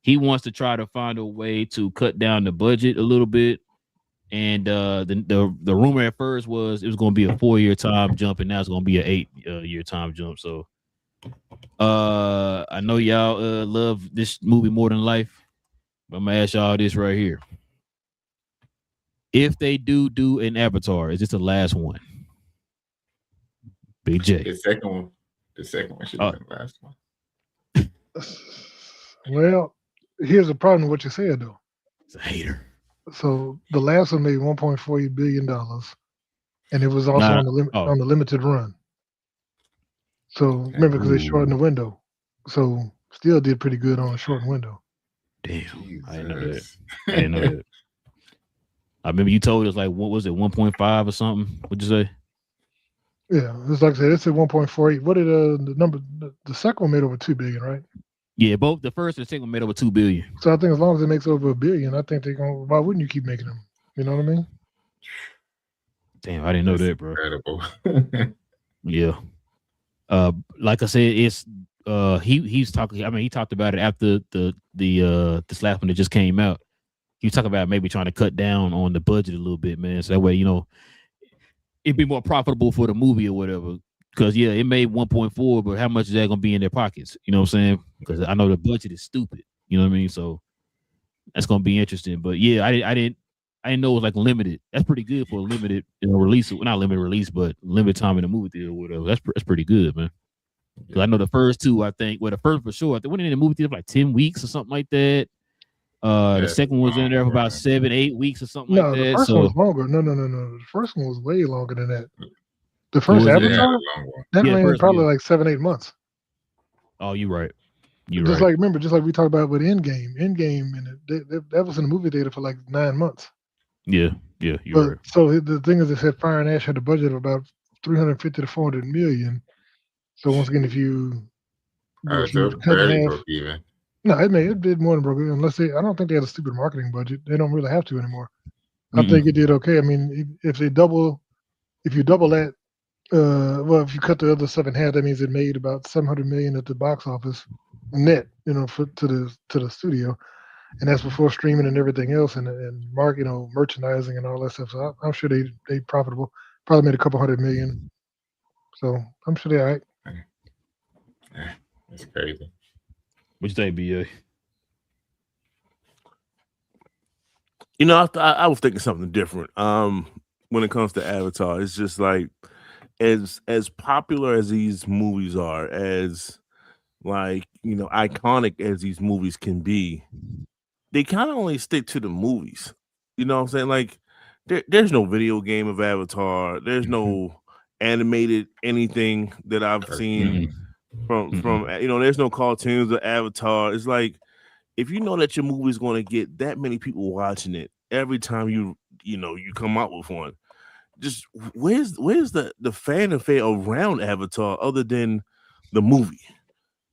he wants to try to find a way to cut down the budget a little bit. And the rumor at first was it was going to be a 4-year time jump, and now it's going to be an 8-year time jump. So, I know y'all love this movie more than life, but I'm gonna ask y'all this right here: if they do an Avatar, is this the last one? Big J. The second one should have been the last one. Well, here's the problem with what you said though. It's a hater. So the last one made $1.48 billion, and it was also on the limited run. So remember, because they shortened the window, so still did pretty good on a shortened window. Damn, Jesus. I didn't know that. I remember you told us like what was it, 1.5 or something? What'd you say? Yeah, it's like I said, it's at 1.48. What did the number? The second one made over $2 billion, right? Yeah, both the first and the second one made over $2 billion. So I think as long as it makes over $1 billion, I think they're gonna. Why wouldn't you keep making them? You know what I mean? Damn, I didn't know that, bro. Incredible. Yeah. Like I said, it's he's talking. I mean, he talked about it after the this last one that just came out. He was talking about maybe trying to cut down on the budget a little bit, man. So that way, you know, it'd be more profitable for the movie or whatever. Because yeah, it made 1.4, but how much is that gonna be in their pockets? You know what I'm saying? Because I know the budget is stupid. You know what I mean? So that's gonna be interesting. But yeah, I didn't know it was like limited. That's pretty good for a limited release. Well, not limited release, but limited time in the movie theater or whatever. That's pretty good, man. Because I know the first two, I think, well, the first for sure, I think went in the movie theater for like 10 weeks or something like that. The second one was in there for about 7-8 weeks or something like that. No, the first one was longer. No. The first one was way longer than that. The first Avatar, that ran probably like 7-8 months. Oh, you're right. Just like we talked about with Endgame, and that was in the movie theater for like 9 months. Yeah, you're right. So the thing is, they said Fire and Ash had a budget of about 350 to 400 million. So once again, if you cut in half, even. No, it did more than broke even. I don't think they had a stupid marketing budget. They don't really have to anymore. I think it did okay. I mean, if you double that. Well, if you cut the other stuff in half, that means it made about $700 million at the box office net, you know, to the studio, and that's before streaming and everything else, and merchandising and all that stuff. So I'm sure they profitable. Probably made a couple $100 million. So I'm sure they're all right. That's crazy. What you think, BA? You know, I was thinking something different. When it comes to Avatar, it's just like as popular as these movies are, as like, you know, iconic as these movies can be, they kind of only stick to the movies. You know what I'm saying? Like there's no video game of Avatar. There's no animated anything that I've seen from you know, there's no cartoons of Avatar. It's like if you know that your movie is going to get that many people watching it every time you come out with one, just where's the fan affair around Avatar other than the movie?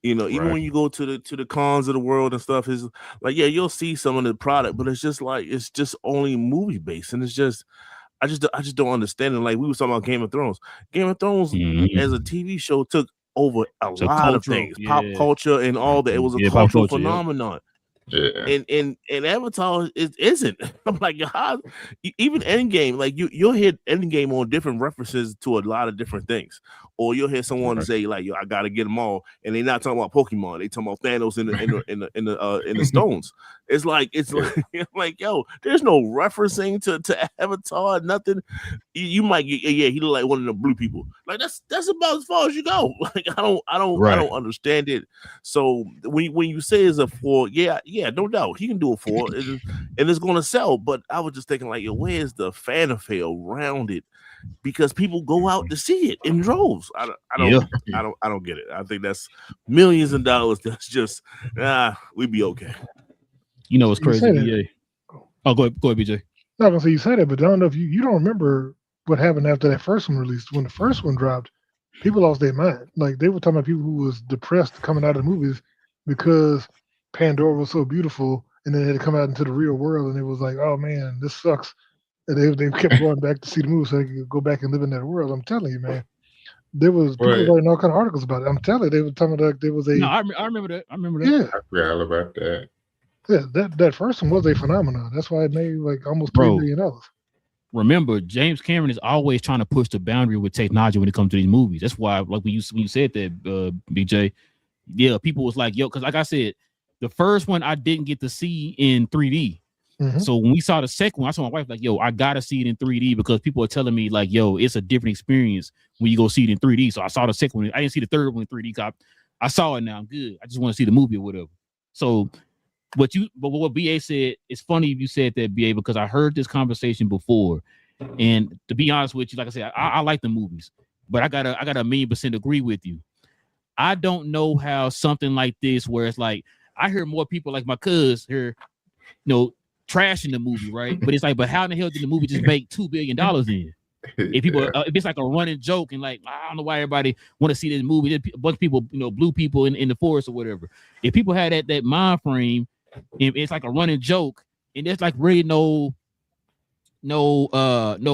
Even when you go to the cons of the world and stuff, is like, yeah, you'll see some of the product, but it's just like it's just only movie based, and it's just I just don't understand it. Like we were talking about Game of Thrones. Game of Thrones as a TV show took over a lot of things, pop culture and all that. It was a cultural phenomenon. Yeah. And Avatar isn't. I'm like, even Endgame, like you'll hear Endgame on different references to a lot of different things, or you'll hear someone say like, "Yo, I gotta get them all," and they're not talking about Pokemon. They talking about Thanos in the stones. It's like like, yo, there's no referencing to Avatar, nothing. You might get, yeah, he look like one of the blue people. Like that's about as far as you go. Like I don't understand it. So when you say it's a 4, yeah, no doubt he can do a 4, and it's going to sell. But I was just thinking like, yo, where's the fan affair around it? Because people go out to see it in droves. I don't get it. I think that's millions of dollars. That's just we'd be okay. You know what's crazy, BA? Oh, go ahead, BJ. Not gonna say you said it, but I don't know if you don't remember what happened after that first one released. When the first one dropped, people lost their mind. Like they were talking about people who was depressed coming out of the movies because Pandora was so beautiful, and then it had to come out into the real world, and it was like, oh man, this sucks. And they kept going back to see the movie so they could go back and live in that world. I'm telling you, man. There was people writing all kind of articles about it. I'm telling you, they were talking about there was a. No, I remember that. Yeah, I forgot all about that. Yeah, that first one was a phenomenon. That's why it made like almost $3 million. Remember, James Cameron is always trying to push the boundary with technology when it comes to these movies. That's why, like when you said that, BJ, yeah, people was like, yo, because like I said, the first one I didn't get to see in 3D. Mm-hmm. So when we saw the second one, I saw my wife like, yo, I gotta see it in 3D because people are telling me like, yo, it's a different experience when you go see it in 3D. So I saw the second one. I didn't see the third one in 3D. I saw it now. I'm good. I just want to see the movie or whatever. So but what BA said, it's funny you said that, BA, because I heard this conversation before. And to be honest with you, like I said, I like the movies, but I gotta 1,000,000% agree with you. I don't know how something like this, where it's like I hear more people like my cuz here, trashing the movie, right? But it's like, but how in the hell did the movie just make $2 billion in? If people, if it's like a running joke, and like I don't know why everybody want to see this movie. There's a bunch of people, blue people in the forest or whatever. If people had that mind frame, it's like a running joke, and there's like really no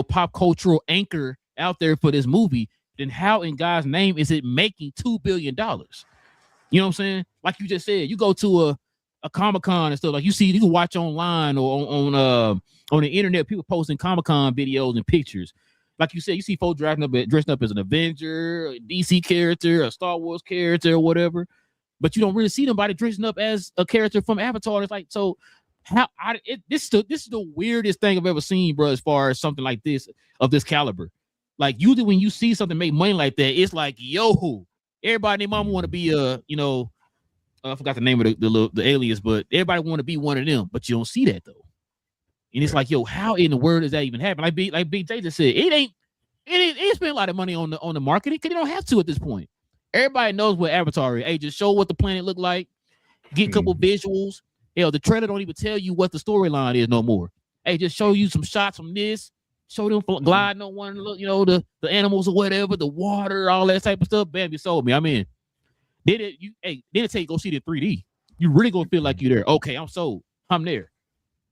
pop cultural anchor out there for this movie, then how in God's name is it making $2 billion? You know what I'm saying? Like you just said, you go to a Comic-Con and stuff, like you can watch online or on the internet, people posting Comic-Con videos and pictures. Like you said, you see folks dressed up as an Avenger, a DC character, a Star Wars character, or whatever. But you don't really see nobody dressing up as a character from Avatar. It's like, so this is the weirdest thing I've ever seen, bro, as far as something like this of this caliber. Like usually when you see something make money like that, it's like, yo, everybody and their mama want to be I forgot the name of the alias, but everybody want to be one of them, but you don't see that though. And it's like, yo, how in the world does that even happen? Like BJ just said, it ain't spend a lot of money on the marketing because they don't have to at this point. Everybody knows what Avatar is. Hey, just show what the planet look like, get a couple visuals. Hell, the trailer don't even tell you what the storyline is no more. Hey, just show you some shots from this, show them gliding on one, the animals or whatever, the water, all that type of stuff. Bam, you sold me. I'm in. Then it take go see it in 3D. You really gonna feel like you're there. Okay, I'm sold. I'm there.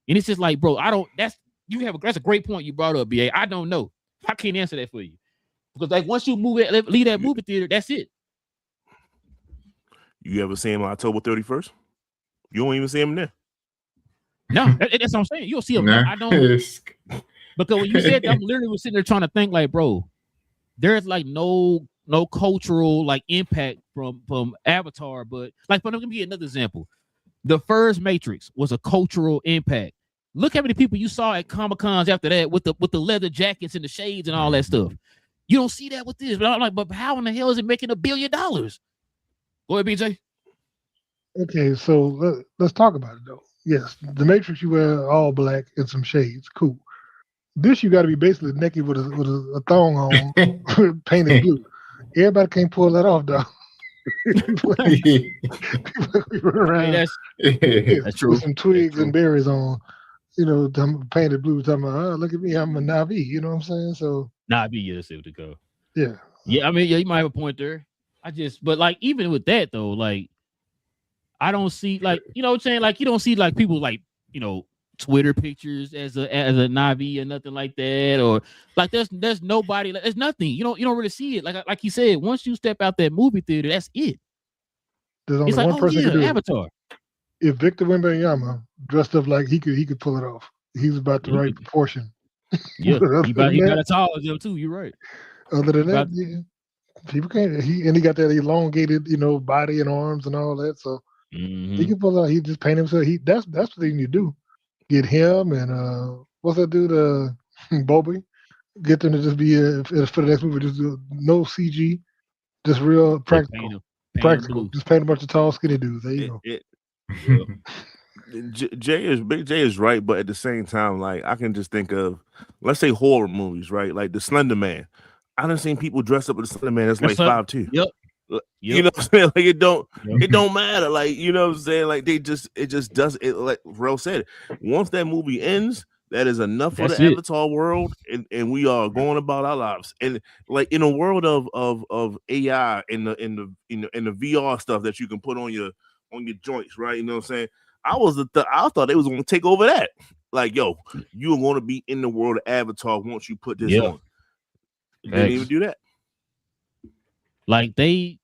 And it's just like, bro, that's a great point you brought up, BA. I don't know. I can't answer that for you. Because like once you leave that movie theater, that's it. You ever see him on October 31st? You don't even see him there. No, that's what I'm saying. You'll see him. Nah. I don't. Because when you said that, I'm literally sitting there trying to think like, bro, there's like no cultural like impact from Avatar. But like, let me give you another example. The first Matrix was a cultural impact. Look how many people you saw at Comic-Cons after that with the leather jackets and the shades and all that stuff. You don't see that with this. But I'm like, but how in the hell is it making $1 billion? Go ahead, BJ. Okay, so let's talk about it though. Yes, the Matrix, you wear all black and some shades. Cool. This you got to be basically naked with a thong on, painted blue. Everybody can't pull that off, though. People run around That's true. with some twigs true. and berries on, painted blue, talking about, oh, look at me, I'm a Navi, you know what I'm saying? So Nah, I be yeah, that's it to go. yeah. Yeah, I mean, yeah, you might have a point there. But like, even with that though, like, I don't see like, you know what I'm saying? Like, you don't see like people like, Twitter pictures as a Navi or nothing like that, or like there's nobody, there's nothing. You don't really see it. Like you said, once you step out that movie theater, that's it. There's only It's like, one oh person yeah, can do it. Avatar. If Victor Wembanyama dressed up like he could pull it off, he was about the right proportion. Yeah, But he about as tall as them too. You're right. Other than that, yeah, people can't. He got that elongated, body and arms and all that. So he can pull it out. He just paint himself. That's the thing you do. Get him and what's that dude? Bobby. Get them to just be for the next movie. Just do no CG, just real practical. Practical. Just paint a bunch of tall, skinny dudes. There you go. Big J is right, but at the same time, like I can just think of, let's say horror movies, right? Like the Slender Man. I done seen people dress up with the Slender Man that's like 5'2". Yep. You know what I'm saying? Like it don't matter. Like, you know what I'm saying? Like it just does it. Like Rel said, once that movie ends, that is enough for the Avatar world, and we are going about our lives. And like in a world of AI and the VR stuff that you can put on your joints, right? You know what I'm saying? I thought they was going to take over that. Like, yo, you are going to be in the world of Avatar once you put this on. They didn't even do that. Like they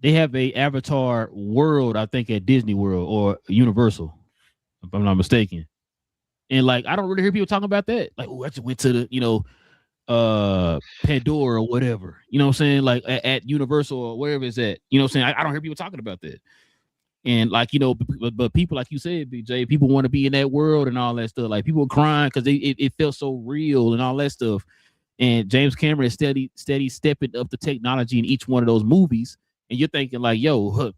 have a Avatar world, I think, at Disney World or Universal, if I'm not mistaken. And like, I don't really hear people talking about that. Like, oh, I just went to the, Pandora or whatever. You know what I'm saying? Like at Universal or wherever it's at. You know what I'm saying? I don't hear people talking about that. And like, but people, like you said, BJ, people want to be in that world and all that stuff. Like people are crying because it felt so real and all that stuff. And James Cameron is steady stepping up the technology in each one of those movies. And you're thinking like, yo,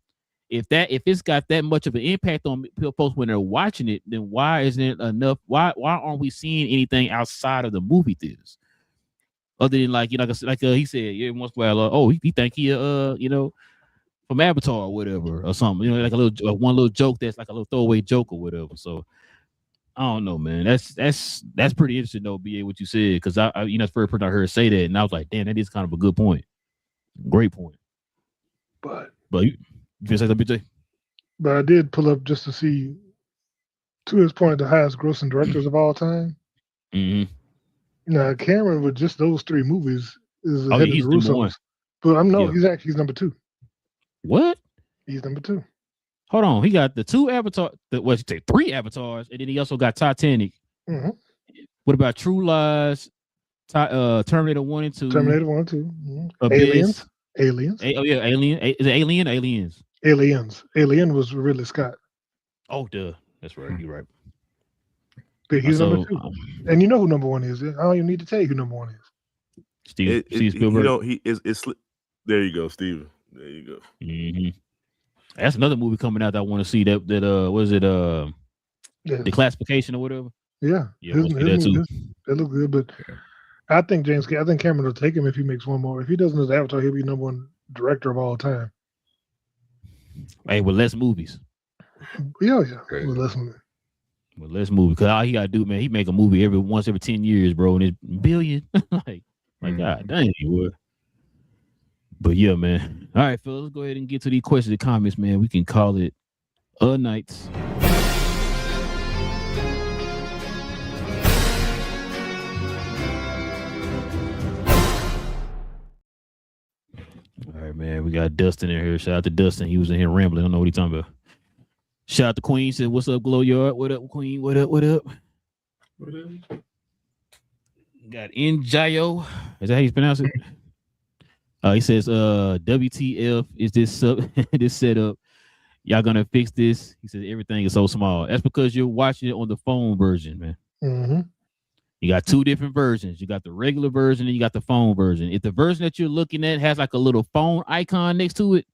if it's got that much of an impact on folks when they're watching it, then why isn't it enough? Why aren't we seeing anything outside of the movie theaters? Other than like, he said, yeah, once in a while, he think he from Avatar or whatever or something, like one little joke that's like a little throwaway joke or whatever. So I don't know, man. That's pretty interesting though, BA, what you said, because I the first person I heard say that, and I was like, damn, that is kind of a good point. Great point. But you can say that, BJ? But I did pull up just to see, to his point, the highest grossing directors of all time. Mm-hmm. Now Cameron with just those 3 movies is ahead of the Russos. But he's number 2. What? He's number 2. Hold on, he got the 2 Avatar. 3 Avatars, and then he also got Titanic. Mm-hmm. What about True Lies? Terminator 1 and 2. Terminator 1 and 2. Mm-hmm. Aliens. Aliens. Alien. Is it Alien? Aliens. Aliens. Alien was Ridley Scott. Oh, duh. That's right. You're right. But he's number 2. And you know who number 1 is. I don't even need to tell you who number 1 is. Steve Spielberg. He is. There you go, Steven. There you go. Mm-hmm. That's another movie coming out that I want to see. That was it? The Classification or whatever. Yeah. That too. That looks good, but I think Cameron will take him if he makes one more. If he doesn't his Avatar, he'll be number 1 director of all time. Hey, with less movies. Yeah. With less movies. With less movies, because all he gotta do, man, he make a movie once every 10 years, bro, and it's billion. like God dang, he would. But yeah, man. All right, fellas, let's go ahead and get to these questions and comments, man. We can call it a night. All right, man. We got Dustin in here. Shout out to Dustin. He was in here rambling. I don't know what he's talking about. Shout out to Queen. Said, "What's up, Glow Yard? What up, Queen? What up? What up?" What up? Got Njayo. Is that how you pronounce it? He says, "WTF is this this setup? Y'all gonna fix this?" He says, "Everything is so small." That's because you're watching it on the phone version, man. Mm-hmm. You got 2 different versions. You got the regular version and you got the phone version. If the version that you're looking at has like a little phone icon next to it,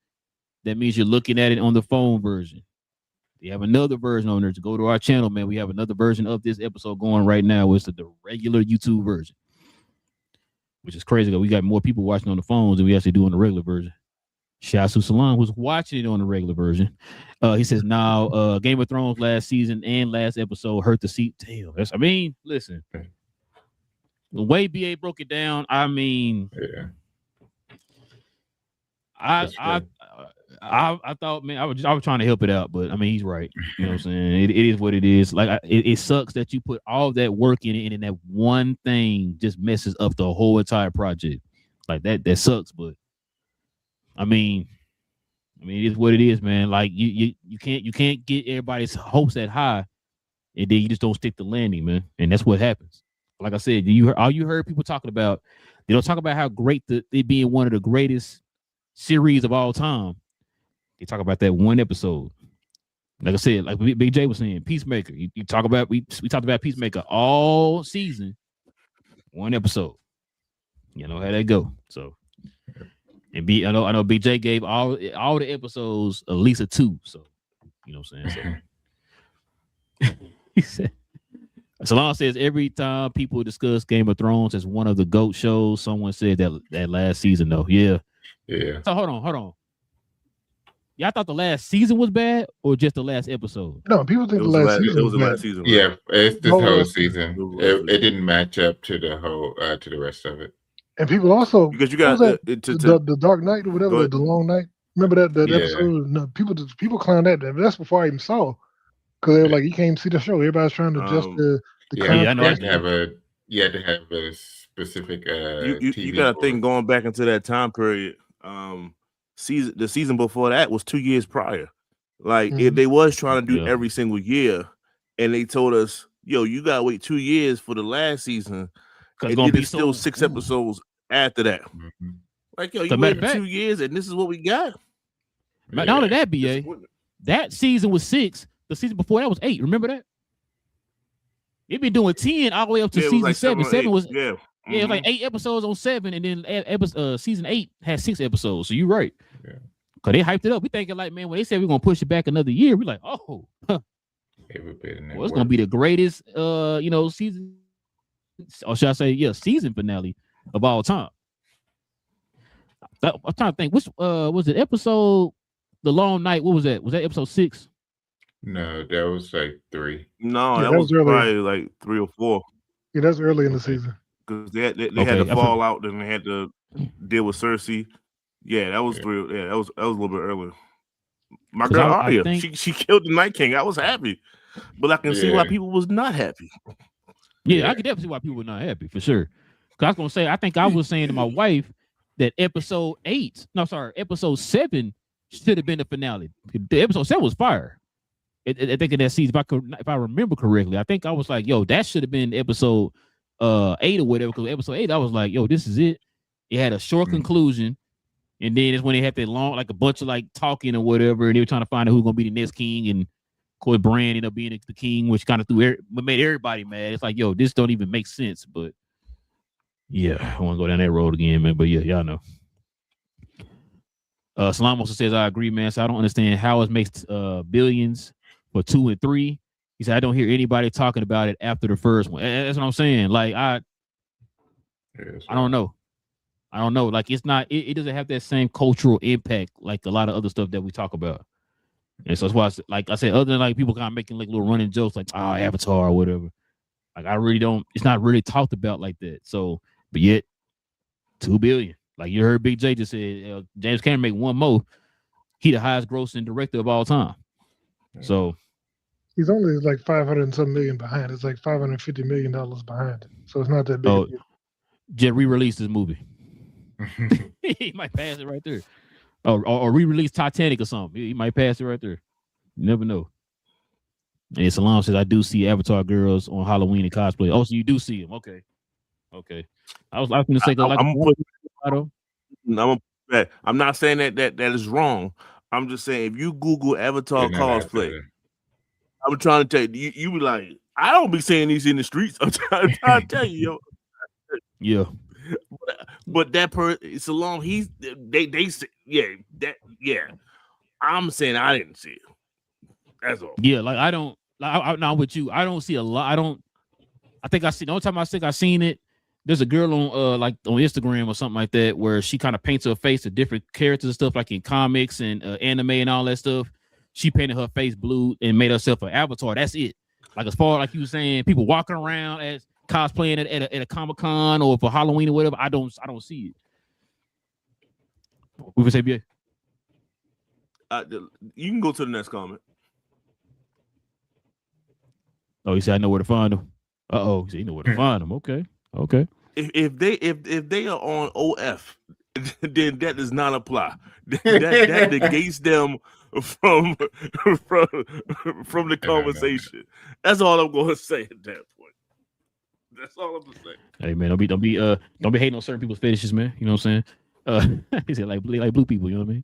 that means you're looking at it on the phone version. We have another version on there. To go to our channel, man, we have another version of this episode going right now. It's the regular YouTube version, which is crazy because we got more people watching on the phones than we actually do on the regular version. Shouts to Salon, who's watching it on the regular version. He says, now Game of Thrones last season and last episode hurt the seat. Damn, I mean, listen, the way BA broke it down, I mean, Yeah. I thought, man, I was trying to help it out, but I mean, he's right. You know what I'm saying? It is what it is. Like, it sucks that you put all that work in it, and then that one thing just messes up the whole entire project. Like that sucks, but I mean, it is what it is, man. Like you can't get everybody's hopes that high, and then you just don't stick the landing, man. And that's what happens. Like I said, all you heard people talking about, they don't talk about how great it being one of the greatest series of all time. They talk about that one episode. Like I said, like Big J was saying, Peacemaker. You talk about we talked about Peacemaker all season, one episode. You know how that go. So. And I know Big J gave all the episodes at least a 2. So, you know what I'm saying? So, he said, Salon says every time people discuss Game of Thrones as one of the GOAT shows, someone said that last season, though. Yeah. Yeah. So hold on. Y'all thought the last season was bad or just the last episode? No, people think the last season was the bad. last season. Right? Yeah, it's the whole season. It didn't match up to the whole to the rest of it. And people also, because you got the Dark Knight or whatever, the Long Night. Remember that episode? No, people clown that. That's before I even saw, because they were like, you can't even see the show. Everybody's trying to adjust the content. I know. You had to have a specific. You got to think going back into that time period. The season before that was 2 years prior. Like if they was trying to do every single year, and they told us, "Yo, you gotta wait 2 years for the last season." It's gonna be still 6 episodes after that. Mm-hmm. Like, yo, you waited 2 years and this is what we got. Not only that, BA, that season was 6. The season before that was 8. Remember that? It been doing 10 all the way up to season like 7. 7 was it was like 8 episodes on 7, and then season 8 had 6 episodes. So you're right. Yeah. Cause they hyped it up. We thinking like, man, when they said we're gonna push it back another year, we're like, oh, it's gonna be the greatest season. Or should I say, season finale of all time. I'm trying to think. Which was it? Episode The Long Night. What was that? Was that episode 6? No, that was like 3. No, that was probably like 3 or 4. Yeah, that's early in the season. Because they had to fall out, then they had to deal with Cersei. Yeah, that was 3. Yeah, that was a little bit earlier. My girl Arya, she killed the Night King. I was happy, but I can see why people was not happy. Yeah, I can definitely see why people were not happy for sure. Cause I was gonna say, I think I was saying to my wife that episode 7 should have been the finale. The episode 7 was fire. I think in that season, if I remember correctly, I think I was like, yo, that should have been episode 8 or whatever. Because episode 8, I was like, yo, this is it. It had a short conclusion, and then it's when they had that long, like a bunch of like talking or whatever, and they were trying to find out who's gonna be the next king, and of course, Bran ended up being the king, which kind of made everybody mad. It's like, yo, this don't even make sense. But yeah, I want to go down that road again, man. But yeah, y'all know. Salam also says, I agree, man. So I don't understand how it makes billions for 2 and 3. He said, I don't hear anybody talking about it after the first one. That's what I'm saying. Like, I don't know. Like, it's not, it doesn't have that same cultural impact like a lot of other stuff that we talk about. And so that's why, like I said, other than like people kind of making like little running jokes like, Avatar or whatever. Like, I really don't, it's not really talked about like that. So, but yet, $2 billion. Like you heard Big J just said, James Cameron make one more. He the highest grossing director of all time. So he's only like 500 and some million behind. It's like $550 million behind. So it's not that big. Oh, Jet re-released this movie. He might pass it right there. Or re-release Titanic or something. He might pass it right there. You never know. And Salam says, I do see Avatar girls on Halloween and cosplay. Oh, so you do see them. Okay. I was going to say, I'm not saying that is wrong. I'm just saying if you Google Avatar cosplay, I'm trying to tell you, you be like, I don't be saying these in the streets. I'm trying to tell you, yo. Yeah. But that it's a long. They say I'm saying I didn't see it. That's all. Yeah, like I don't. Like I'm not with you. I don't see a lot. I think I see. The only time I think I seen it there's a girl on like on Instagram or something like that where she kind of paints her face to different characters and stuff, like in comics and anime and all that stuff. She painted her face blue and made herself an avatar. That's it. Like as far like you were saying, people walking around as cosplaying at a Comic-Con or for Halloween or whatever. I don't see it. We would say, BA. You can go to the next comment. Oh, he said I know where to find them. Oh, he said you know where to find them. Okay. If they are on OF, then that does not apply. That negates them from the conversation. That's all I'm going to say at that point. That's all I'm going to say. Hey man, don't be hating on certain people's fetishes, man. You know what I'm saying? He said like blue people. You know what I mean?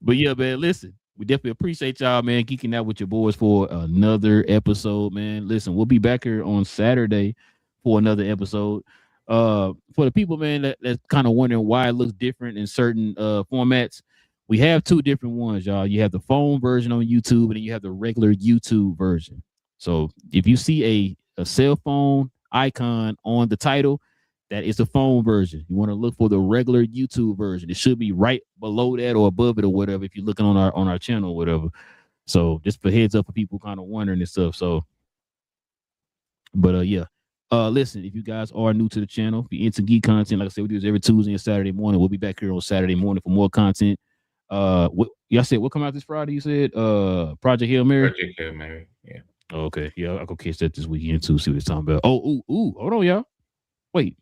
But yeah, man. Listen, we definitely appreciate y'all, man, geeking out with your boys for another episode, man. Listen, we'll be back here on Saturday for another episode. For the people, man, that's kind of wondering why it looks different in certain formats, we have two different ones, y'all. You have the phone version on YouTube, and then you have the regular YouTube version. So if you see a cell phone icon on the title, that is the phone version. You want to look for the regular YouTube version. It should be right below that or above it or whatever if you're looking on our channel or whatever. So just for heads up for people kind of wondering and stuff. So, but yeah. Listen, if you guys are new to the channel, if you're into geek content, like I said, we do this every Tuesday and Saturday morning. We'll be back here on Saturday morning for more content. Y'all said what come out this Friday? You said Project Hail Mary. Project Hail Mary, yeah. Oh, okay, yeah, I'll go catch that this weekend too. See what it's talking about. Oh, hold on, y'all. Wait.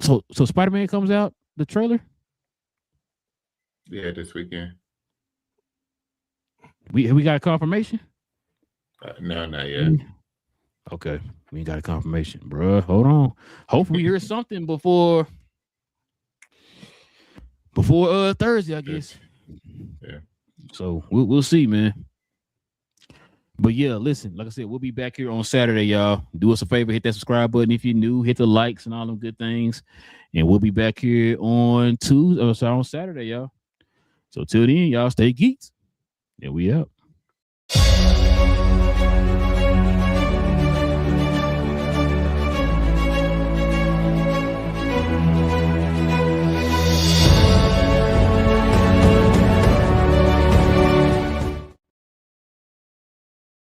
So Spider-Man comes out the trailer. Yeah, this weekend. We got a confirmation. No, not yet. Okay, we ain't got a confirmation, bro. Hold on. Hopefully, we hear something before Thursday, I guess. Yeah. So we'll see, man. But yeah, listen, like I said, we'll be back here on Saturday, y'all. Do us a favor, hit that subscribe button if you're new, hit the likes and all them good things, and we'll be back here on Saturday, y'all. So till then, y'all stay geeks, and we out.